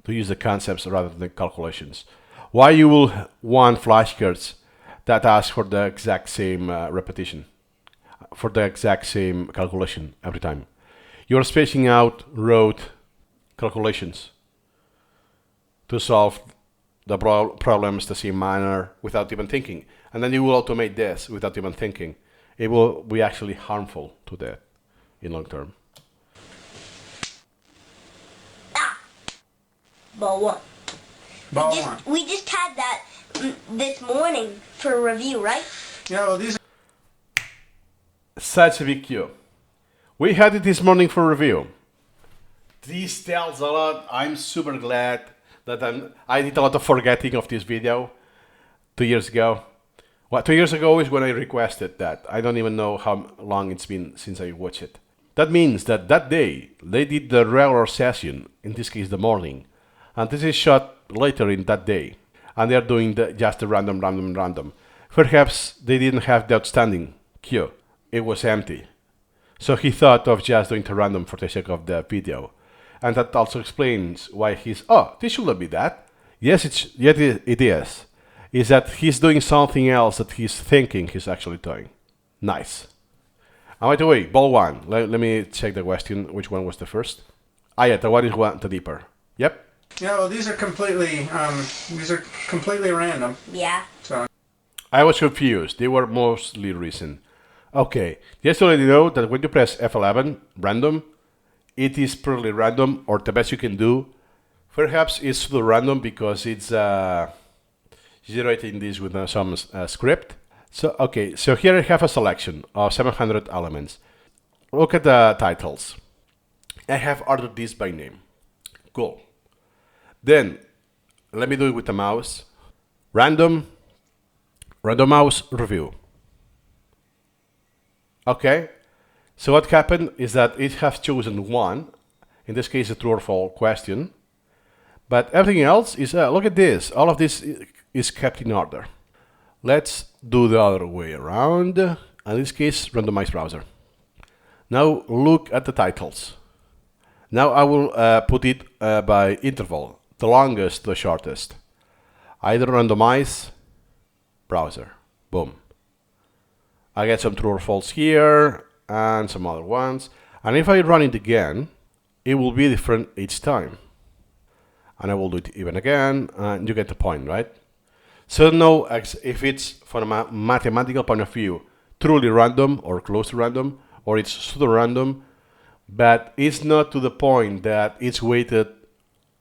to use the concepts rather than the calculations. Why you will want flashcards that ask for the exact same repetition, for the exact same calculation every time? You're spacing out rote calculations to solve the problems the same manner without even thinking. And then you will automate this without even thinking. It will be actually harmful to that in long term. Ball 1. Ball 1. We just had that this morning for review, right? Yeah, well, these Such a big cue. We had it this morning for review. This tells a lot. I'm super glad that I did a lot of forgetting of this video 2 years ago. Well, 2 years ago is when I requested that. I don't even know how long it's been since I watched it. That means that that day they did the regular session, in this case the morning, and this is shot later in that day, and they are doing just the random. Perhaps they didn't have the outstanding queue. It was empty. So he thought of just doing the random for the sake of the video. And that also explains why he's, this shouldn't be that. Yes, it is. Is that he's doing something else that he's thinking he's actually doing. Nice. And by the way, ball 1. Let me check the question. Which one was the first? Yeah, the one is the deeper. Yep. Yeah, well, these are completely random. Yeah. So I was confused. They were mostly recent. Okay, just to let you know that when you press F11, random, it is purely random, or the best you can do. Perhaps it's pseudo-random because it's generating this with some script. So, okay, so here I have a selection of 700 elements. Look at the titles. I have ordered this by name. Cool. Then, let me do it with the mouse. Random mouse review. Okay, so what happened is that it has chosen one, in this case a true or false question, but everything else is, look at this, all of this is kept in order. Let's do the other way around, in this case randomized browser. Now look at the titles. Now I will put it by interval, the longest to the shortest. Either randomize, browser, boom. I get some true or false here, and some other ones. And if I run it again, it will be different each time. And I will do it even again, and you get the point, right? So now, if it's from a mathematical point of view, truly random or close to random, or it's pseudo-random, but it's not to the point that it's weighted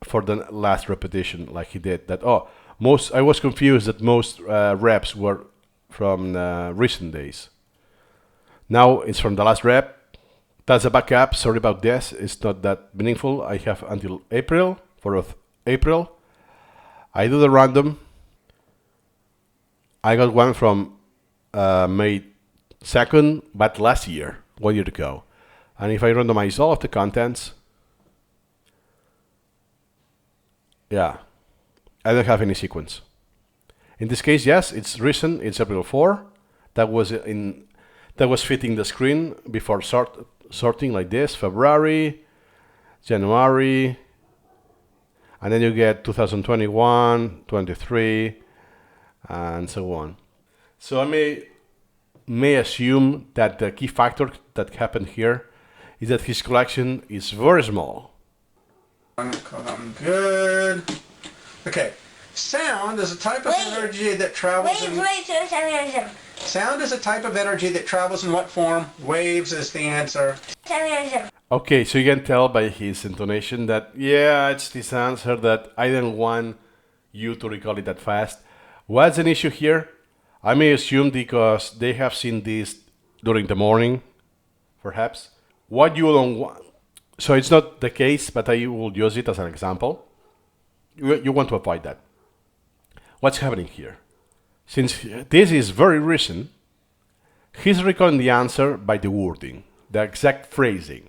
for the last repetition like he did. That I was confused that most reps were from recent days. Now it's from the last rep. That's a backup. Sorry about this. It's not that meaningful. I have until April, 4th of April. I do the random. I got one from May 2nd, but last year, 1 year ago. And if I randomize all of the contents, yeah, I don't have any sequence. In this case, yes, it's recent. It's April 4. That was fitting the screen before sorting like this. February, January, and then you get 2021, 23, and so on. So I may assume that the key factor that happened here is that his collection is very small. Good. Okay. Sound is a type of energy that travels Sound is a type of energy that travels in what form? Waves is the answer. Okay, so you can tell by his intonation that, yeah, it's this answer that I didn't want you to recall it that fast. What's an issue here? I may assume because they have seen this during the morning, perhaps. What you don't want. So it's not the case, but I will use it as an example. You want to avoid that. What's happening here? Since this is very recent, he's recalling the answer by the wording, the exact phrasing.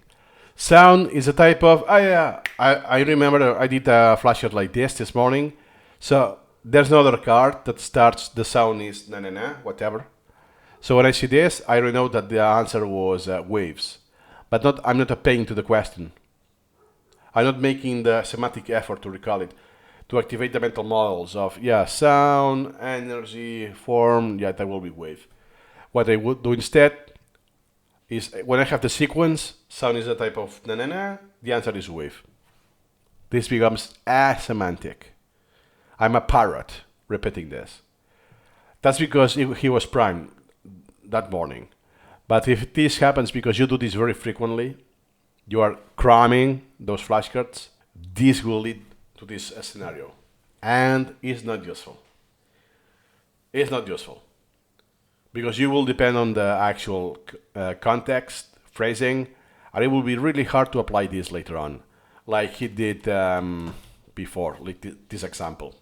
Sound is a type of, I remember I did a flashcard like this morning. So there's another card that starts, the sound is na-na-na, whatever. So when I see this, I already know that the answer was waves. But I'm not paying to the question. I'm not making the semantic effort to recall it, to activate the mental models of, sound, energy, form, that will be wave. What I would do instead is, when I have the sequence, sound is a type of na-na-na, the answer is wave. This becomes asemantic. I'm a parrot repeating this. That's because he was primed that morning. But if this happens because you do this very frequently, you are cramming those flashcards, this will lead to this scenario. And it's not useful. It's not useful. Because you will depend on the actual context, phrasing, and it will be really hard to apply this later on, like he did before, like this example.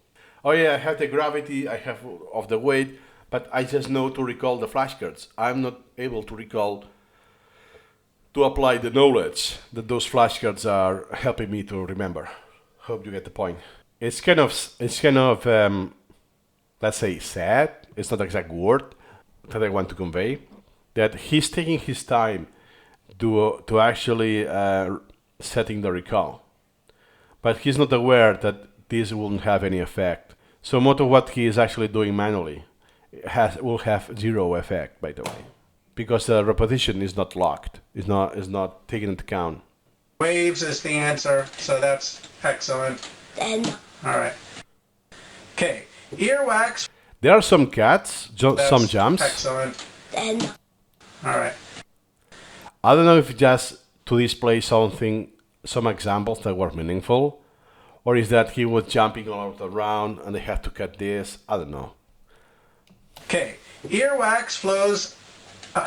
Oh yeah, I have the gravity, I have of the weight, but I just know to recall the flashcards. I'm not able to recall, to apply the knowledge that those flashcards are helping me to remember. Hope you get the point. It's kind of let's say sad, it's not the exact word that I want to convey, that he's taking his time to actually setting the recall. But he's not aware that this won't have any effect. So most of what he is actually doing manually will have zero effect, by the way, because the repetition is not locked, is not taken into account. Waves is the answer, so that's excellent. Then. All right. Okay, earwax. There are some cuts, some jumps. Excellent. Then. All right. I don't know if just to display something, some examples that were meaningful, or is that he was jumping all around and they had to cut this. I don't know. Okay, earwax flows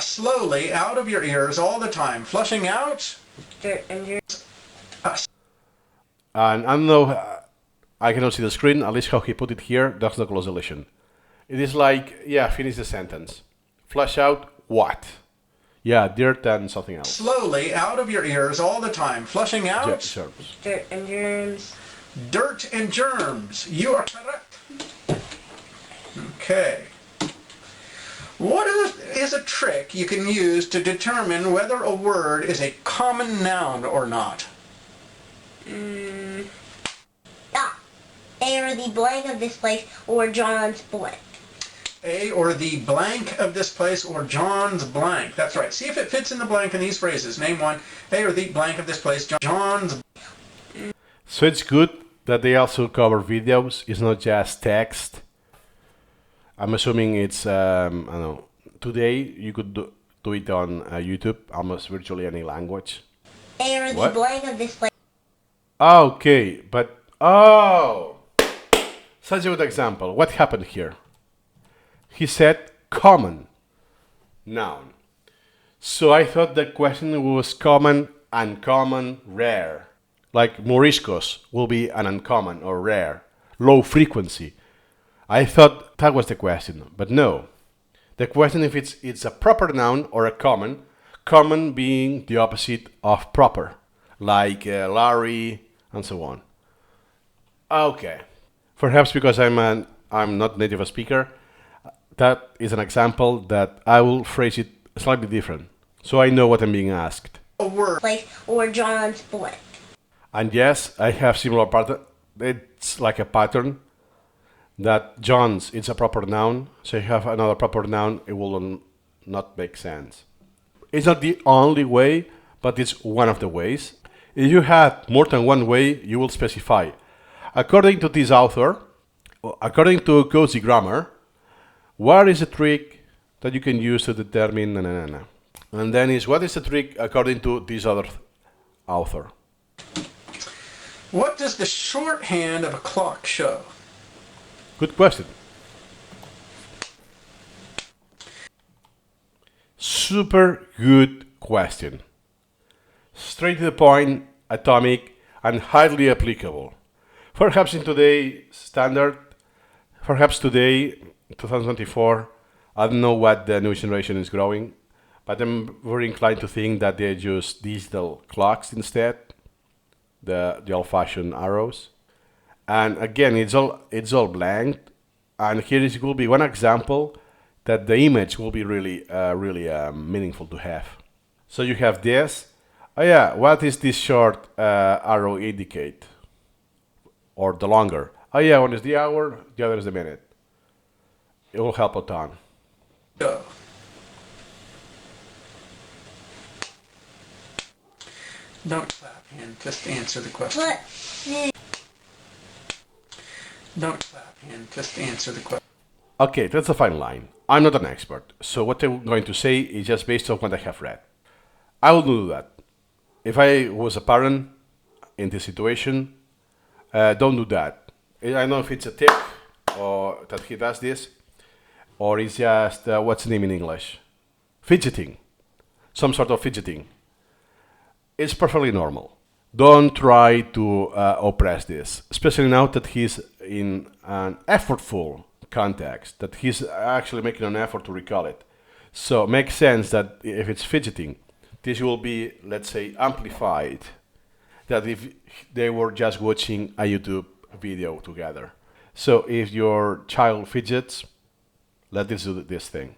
slowly out of your ears all the time, flushing out. And I don't know, I cannot see the screen, at least how he put it here, there's no cloze deletion. It is like, finish the sentence. Flush out what? Dirt and something else. Slowly out of your ears all the time, flushing out. Dirt and germs. Dirt and germs. You are correct. Okay. What is is a trick you can use to determine whether a word is a common noun or not. A or the blank of this place or John's blank. A or the blank of this place or John's blank. That's right. See if it fits in the blank in these phrases. Name one. A or the blank of this place, John's. So it's good that they also cover videos. It's not just text. I'm assuming it's, I don't know, today you could do it on YouTube, almost virtually any language. A or the What? blank of this place. Okay, but, oh, such a good example. What happened here? He said common noun. So I thought the question was common, uncommon, rare. Like Moriscos will be an uncommon or rare, low frequency. I thought that was the question, but no. The question if it's a proper noun or a common, common being the opposite of proper, like Larry and so on. Okay, perhaps because I'm not native speaker, that is an example that I will phrase it slightly different, so I know what I'm being asked. A word. Place or John's blank. And yes, I have similar pattern. It's like a pattern that John's, it's a proper noun, so you have another proper noun, it will not make sense. It's not the only way, but it's one of the ways. If you have more than one way, you will specify. According to this author, according to cozy grammar, what is the trick that you can use to determine And then is what is the trick according to this other author? What does the shorthand of a clock show? Good question. Super good question. Straight to the point, atomic, and highly applicable. Perhaps in today's standard, perhaps today, 2024, I don't know what the new generation is growing, but I'm very inclined to think that they use digital clocks instead, the old-fashioned arrows. And again, it's all blank. And here will be one example that the image will be really meaningful to have. So you have this. Oh yeah, what is this short arrow indicate? Or the longer? Oh yeah, one is the hour, the other is the minute. It will help a ton. Show. Don't clap, hand. Just answer the question. But Don't clap, hand. Just answer the question. Okay, that's a fine line. I'm not an expert, so what I'm going to say is just based on what I have read. I will do that. If I was a parent in this situation, don't do that. I don't know if it's a tip or that he does this, or it's just, what's the name in English? Fidgeting. Some sort of fidgeting. It's perfectly normal. Don't try to oppress this, especially now that he's in an effortful context, that he's actually making an effort to recall it. So it makes sense that if it's fidgeting, this will be, let's say, amplified, that if they were just watching a YouTube video together. So if your child fidgets, let this do this thing.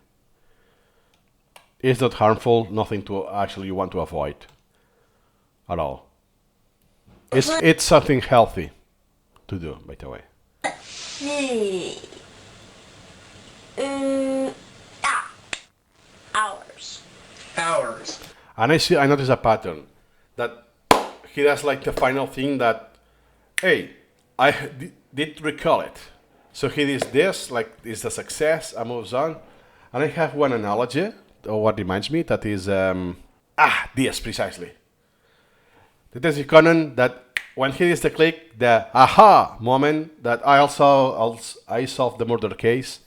It's not harmful, nothing to actually you want to avoid at all. It's something healthy to do, by the way. Hours. Hours. And I notice a pattern that he does like the final thing that, hey, I did recall it. So he does this, like it's a success, and moves on. And I have one analogy, or what reminds me, that is, this precisely. Detective Conan, that when he does the click, the aha moment that I solved the murder case,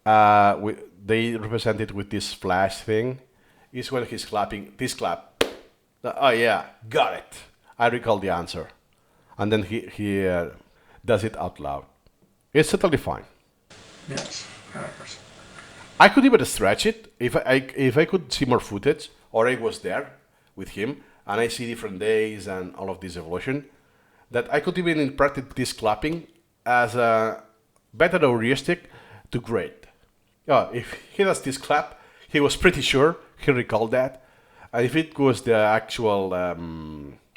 they represent it with this flash thing, is when he's clapping, this clap. Oh yeah, got it. I recall the answer. And then he does it out loud. It's totally fine. Yes. Hours. I could even stretch it if I could see more footage, or I was there with him, and I see different days and all of this evolution, that I could even interpret this clapping as a better heuristic to grade. If he does this clap, He was pretty sure he recalled that. And if it was the actual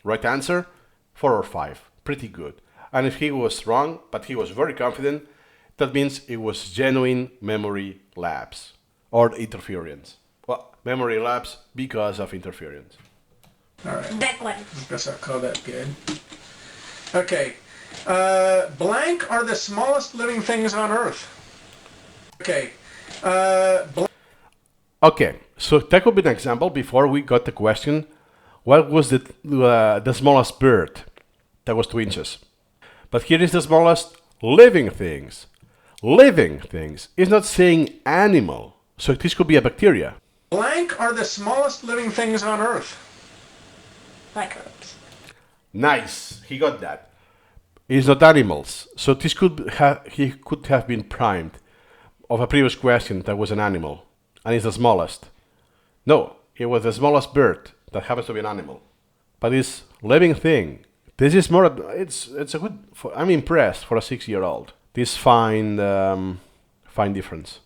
right answer, 4 or 5, pretty good. And if he was wrong, but he was very confident, that means it was genuine memory lapse or interference. Well, memory lapse because of interference. All right. That one. I guess I'll call that good. Okay. Blank are the smallest living things on Earth. Okay. Okay, so that could be an example before we got the question, what was the smallest bird? That was 2 inches. But here is the smallest living things. Living things. It's not saying animal. So this could be a bacteria. Blank are the smallest living things on Earth. Microbes. Nice, he got that. It's not animals. So this he could have been primed of a previous question that was an animal. And it's the smallest. No, it was the smallest bird that happens to be an animal. But it's living thing. This is more, it's a good, I'm impressed for a 6-year-old. This fine difference.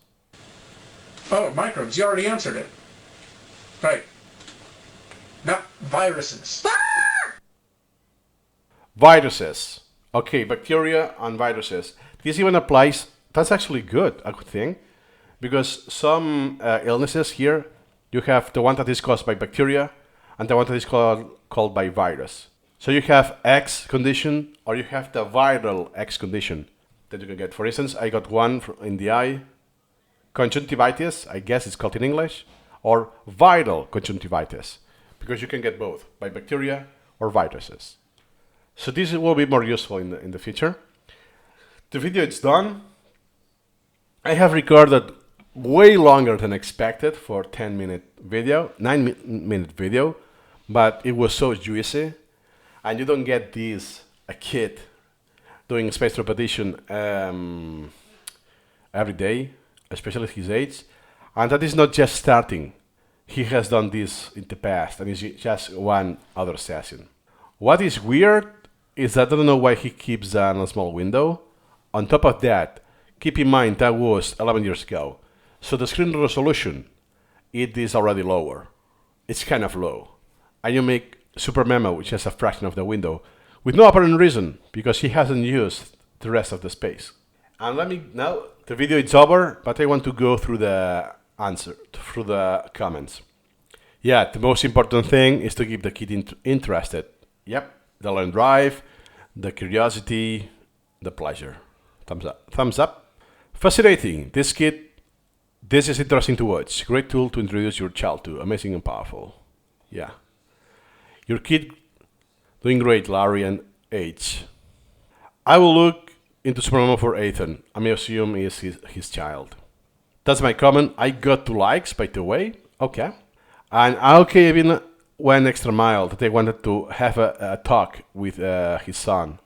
Oh, microbes. You already answered it. Right. No, viruses. Viruses. Okay, bacteria and viruses. This even applies, that's actually good, a good thing. Because some illnesses here, you have the one that is caused by bacteria and the one that is called by virus. So you have X condition or you have the viral X condition that you can get. For instance, I got one in the eye, conjunctivitis, I guess it's called in English, or viral conjunctivitis, because you can get both by bacteria or viruses. So this will be more useful in the future. The video is done. I have recorded way longer than expected for 10-minute video, 9-minute video, but it was so juicy, and you don't get this a kid doing spaced repetition every day, especially at his age, and that is not just starting. He has done this in the past, and it's just one other session. What is weird is that I don't know why he keeps that on a small window. On top of that, keep in mind that was 11 years ago. So the screen resolution, it is already lower. It's kind of low. And you make Supermemo, which has a fraction of the window, with no apparent reason, because he hasn't used the rest of the space. And now the video is over, but I want to go through the through the comments. Yeah, the most important thing is to keep the kid interested. Yep, the learn drive, the curiosity, the pleasure. Thumbs up. Thumbs up. Fascinating. This is interesting to watch. Great tool to introduce your child to. Amazing and powerful. Yeah. Your kid doing great, Larry and H. I will look into Supermemo for Ethan. I may assume is his child. That's my comment. I got 2 likes, by the way. Okay. And okay, even went extra mile that they wanted to have a talk with his son.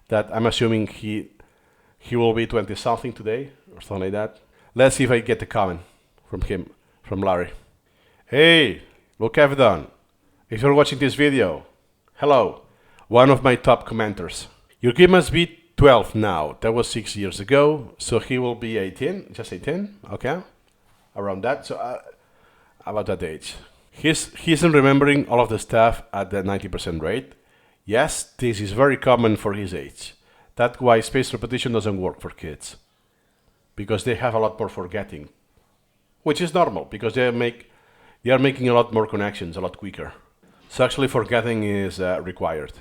That I'm assuming he will be 20-something today, or something like that. Let's see if I get a comment from him, from Larry. Hey, look I've done. If you're watching this video, hello, one of my top commenters. Your kid must be 12 now. That was 6 years ago, so he will be 18, just 18, okay? Around that, so about that age. He isn't remembering all of the stuff at the 90% rate. Yes, this is very common for his age. That's why spaced repetition doesn't work for kids. Because they have a lot more forgetting. Which is normal, because they are making a lot more connections, a lot quicker. So actually forgetting is required.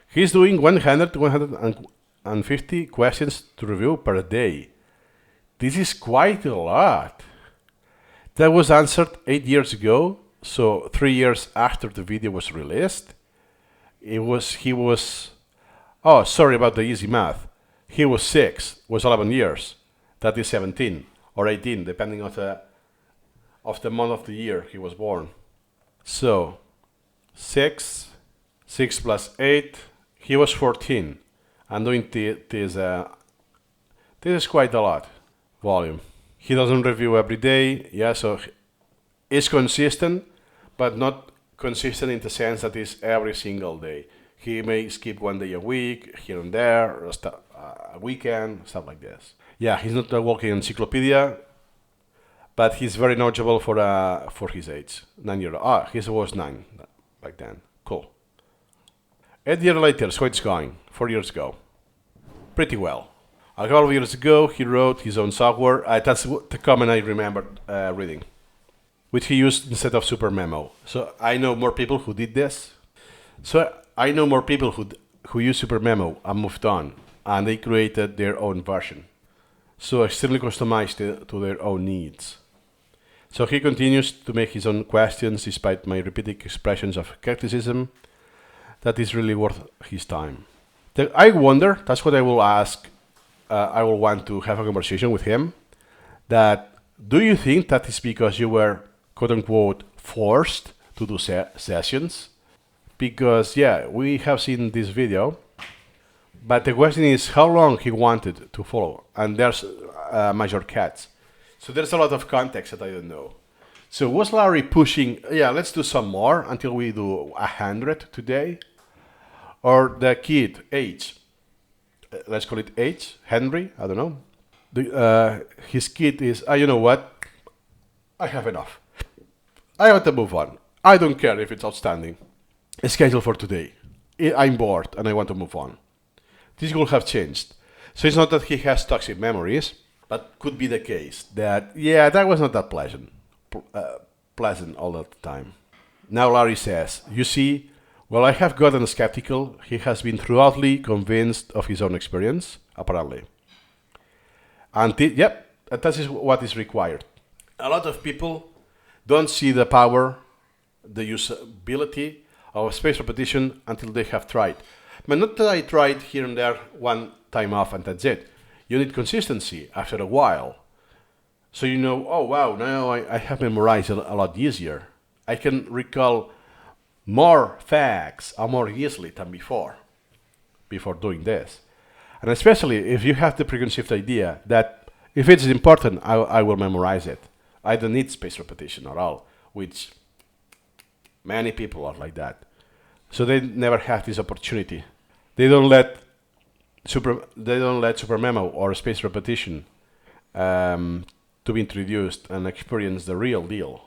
He's doing 100 to 150 questions to review per day. This is quite a lot. That was answered 8 years ago, so 3 years after the video was released. Oh, sorry about the easy math. He was 6, was 11 years. That is 17 or 18, depending on the month of the year he was born. So 6 plus 8, he was 14. And doing this is quite a lot, volume. He doesn't review every day, yeah, so it's consistent, but not consistent in the sense that it's every single day. He may skip 1 day a week, here and there, or a weekend, stuff like this. Yeah, he's not a walking encyclopedia, but he's very knowledgeable for his age. 9 years. He was 9 back then. Cool. 8 years later, so it's going. 4 years ago. Pretty well. A couple of years ago, he wrote his own software. That's the comment I remembered reading, which he used instead of Supermemo. So I know more people who did this. So I know more people who use Supermemo and moved on, and they created their own version. So extremely customized to their own needs. So he continues to make his own questions despite my repeated expressions of skepticism. That is really worth his time. I wonder, that's what I will ask, I will want to have a conversation with him, that do you think that is because you were quote-unquote forced to do sessions? Because yeah, we have seen this video, but the question is how long he wanted to follow, and there's major cuts. So there's a lot of context that I don't know. So was Larry pushing, yeah, let's do some more until we do 100 today? Or the kid, H, let's call it H, Henry, I don't know. His kid is, you know what? I have enough. I want to move on. I don't care if it's outstanding. Schedule for today. I'm bored and I want to move on. This will have changed. So it's not that he has toxic memories, but could be the case that, yeah, that was not that pleasant all the time. Now Larry says, you see, well, I have gotten skeptical. He has been thoroughly convinced of his own experience, apparently. And yep, that is what is required. A lot of people don't see the power, the usability of space repetition until they have tried. But not that I tried here and there one time off and that's it. You need consistency after a while. So you know, oh wow, now I have memorized a lot easier. I can recall more facts more easily than before doing this. And especially if you have the preconceived idea that if it's important, I will memorize it. I don't need space repetition at all, which many people are like that. So they never have this opportunity. They don't let Supermemo or space repetition to be introduced and experience the real deal.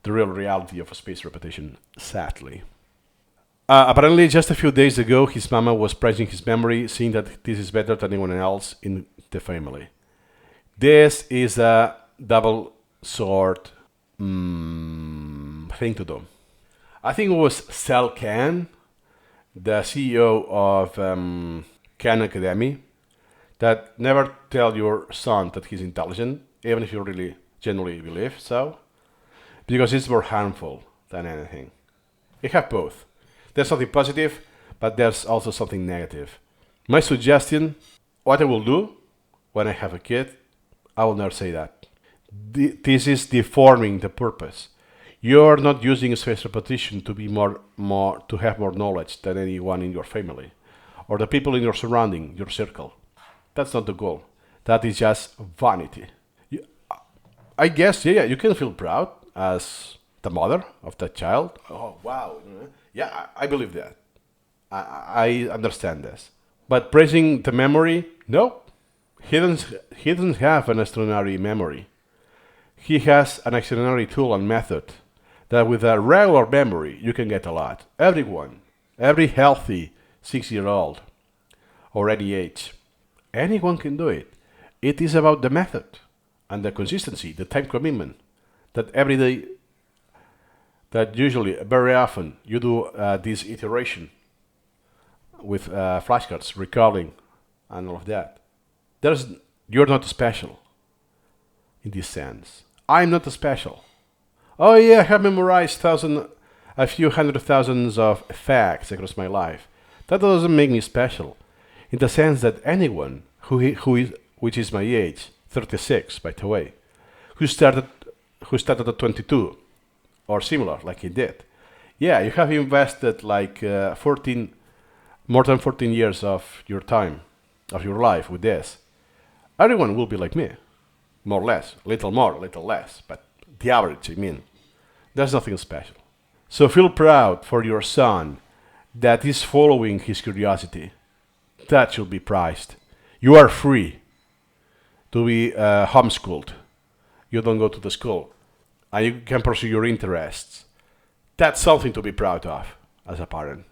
The real reality of a space repetition, sadly. Apparently, just a few days ago, his mama was praising his memory, saying that this is better than anyone else in the family. This is a double sword thing to do. I think it was Sal Khan, the CEO of Khan Academy, that never tell your son that he's intelligent, even if you really genuinely believe so. Because it's more harmful than anything. You have both. There's something positive, but there's also something negative. My suggestion, what I will do when I have a kid, I will never say that. This is deforming the purpose. You're not using space repetition to be to have more knowledge than anyone in your family, or the people in your surrounding, your circle. That's not the goal. That is just vanity. I guess, yeah, you can feel proud as the mother of that child. Oh, wow. Yeah, I believe that. I understand this. But praising the memory, no. He doesn't have an extraordinary memory. He has an extraordinary tool and method that with a regular memory, you can get a lot. Everyone, every healthy 6-year-old or any age, anyone can do it. It is about the method and the consistency, the time commitment. That every day, that usually, very often, you do this iteration with flashcards, recalling, and all of that. You're not special in this sense. I'm not special. Oh yeah, I have memorized a few hundred thousands of facts across my life. That doesn't make me special, in the sense that anyone which is my age, 36 by the way, who started at 22 or similar, like he did. Yeah, you have invested like more than 14 years of your time, of your life with this. Everyone will be like me, more or less, little more, little less, but the average, I mean. There's nothing special. So feel proud for your son that is following his curiosity. That should be prized. You are free to be homeschooled. you don't go to the school, and you can pursue your interests. That's something to be proud of as a parent.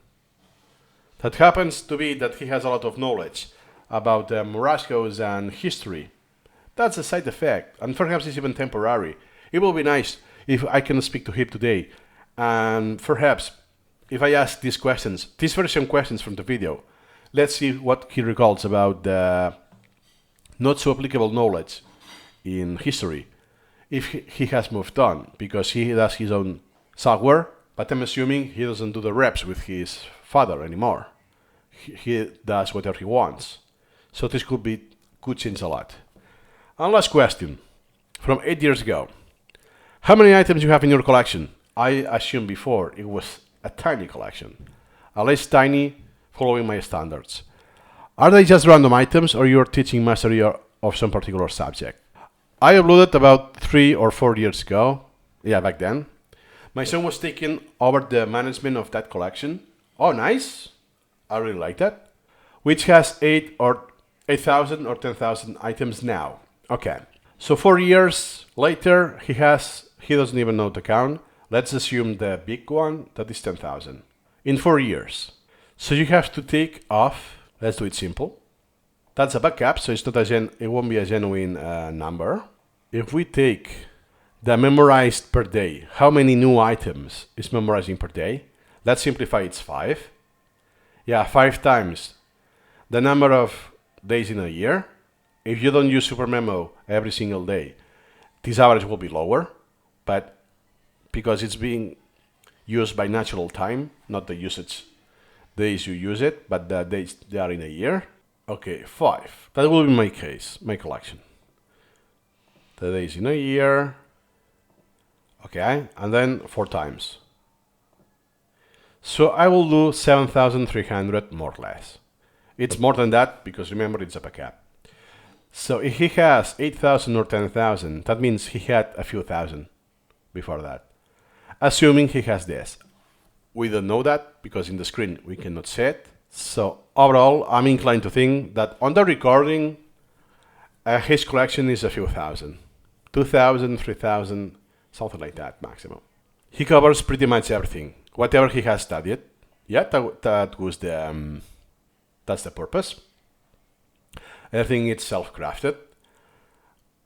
That happens to be that he has a lot of knowledge about the Moriscos and history. That's a side effect, and perhaps it's even temporary. It will be nice if I can speak to him today, and perhaps if I ask these questions, these version questions from the video, let's see what he recalls about the not so applicable knowledge in history, if he has moved on, because he does his own software, but I'm assuming he doesn't do the reps with his father anymore. He does whatever he wants. So this could change a lot. And last question, from 8 years ago. How many items you have in your collection? I assumed before it was a tiny collection, at least tiny, following my standards. Are they just random items, or you're teaching mastery of some particular subject? I uploaded about 3 or 4 years ago. Yeah, back then. My son was taking over the management of that collection. Oh, nice. I really like that. Which has 8,000 or 10,000 items now. Okay. So 4 years later, he doesn't even know the count. Let's assume the big one, that is 10,000. In 4 years. So you have to take off, let's do it simple. That's a backup, so it won't be a genuine number. If we take the memorized per day, how many new items is memorizing per day? Let's simplify, it's 5. Yeah, 5 times the number of days in a year. If you don't use Supermemo every single day, this average will be lower, but because it's being used by natural time, not the usage days you use it, but the days they are in a year. Okay, 5. That will be my case, my collection. The days in a year. Okay, and then 4 times. So I will do 7,300 more or less. It's more than that because remember it's a backup. So if he has 8,000 or 10,000, that means he had a few thousand before that. Assuming he has this. We don't know that because in the screen we cannot see it. So overall, I'm inclined to think that on the recording, his collection is a few thousand. 2,000, 3,000, something like that maximum. He covers pretty much everything, whatever he has studied. Yeah, that was that's the purpose. Everything is self-crafted.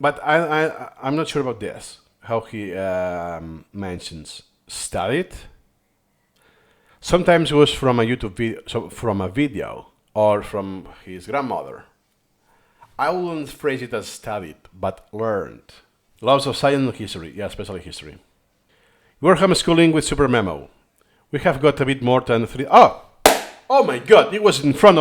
But I'm not sure about this, how he mentions studied. Sometimes it was from a YouTube video, so from a video, or from his grandmother. I wouldn't phrase it as studied, but learned. Lots of science and history, yeah, especially history. We're homeschooling with Supermemo. We have got a bit more than 3. Oh my God! It was in front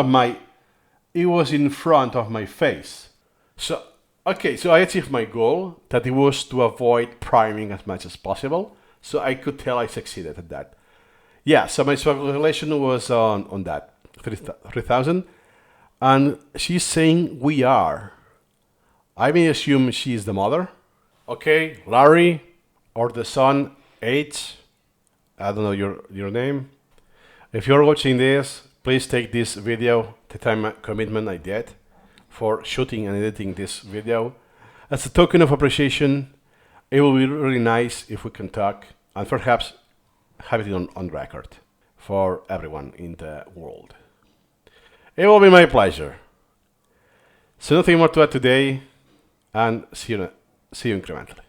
of my face. So okay, so I achieved my goal, that it was to avoid priming as much as possible. So I could tell I succeeded at that. Yeah, so my formulation was on that 3,000, and she's saying we are. I may assume she is the mother. Okay, Larry, or the son, H. I don't know your name. If you're watching this, please take this video, the time commitment I did for shooting and editing this video. As a token of appreciation, it will be really nice if we can talk and perhaps have it on record for everyone in the world. It will be my pleasure. So nothing more to add today, and see you incrementally.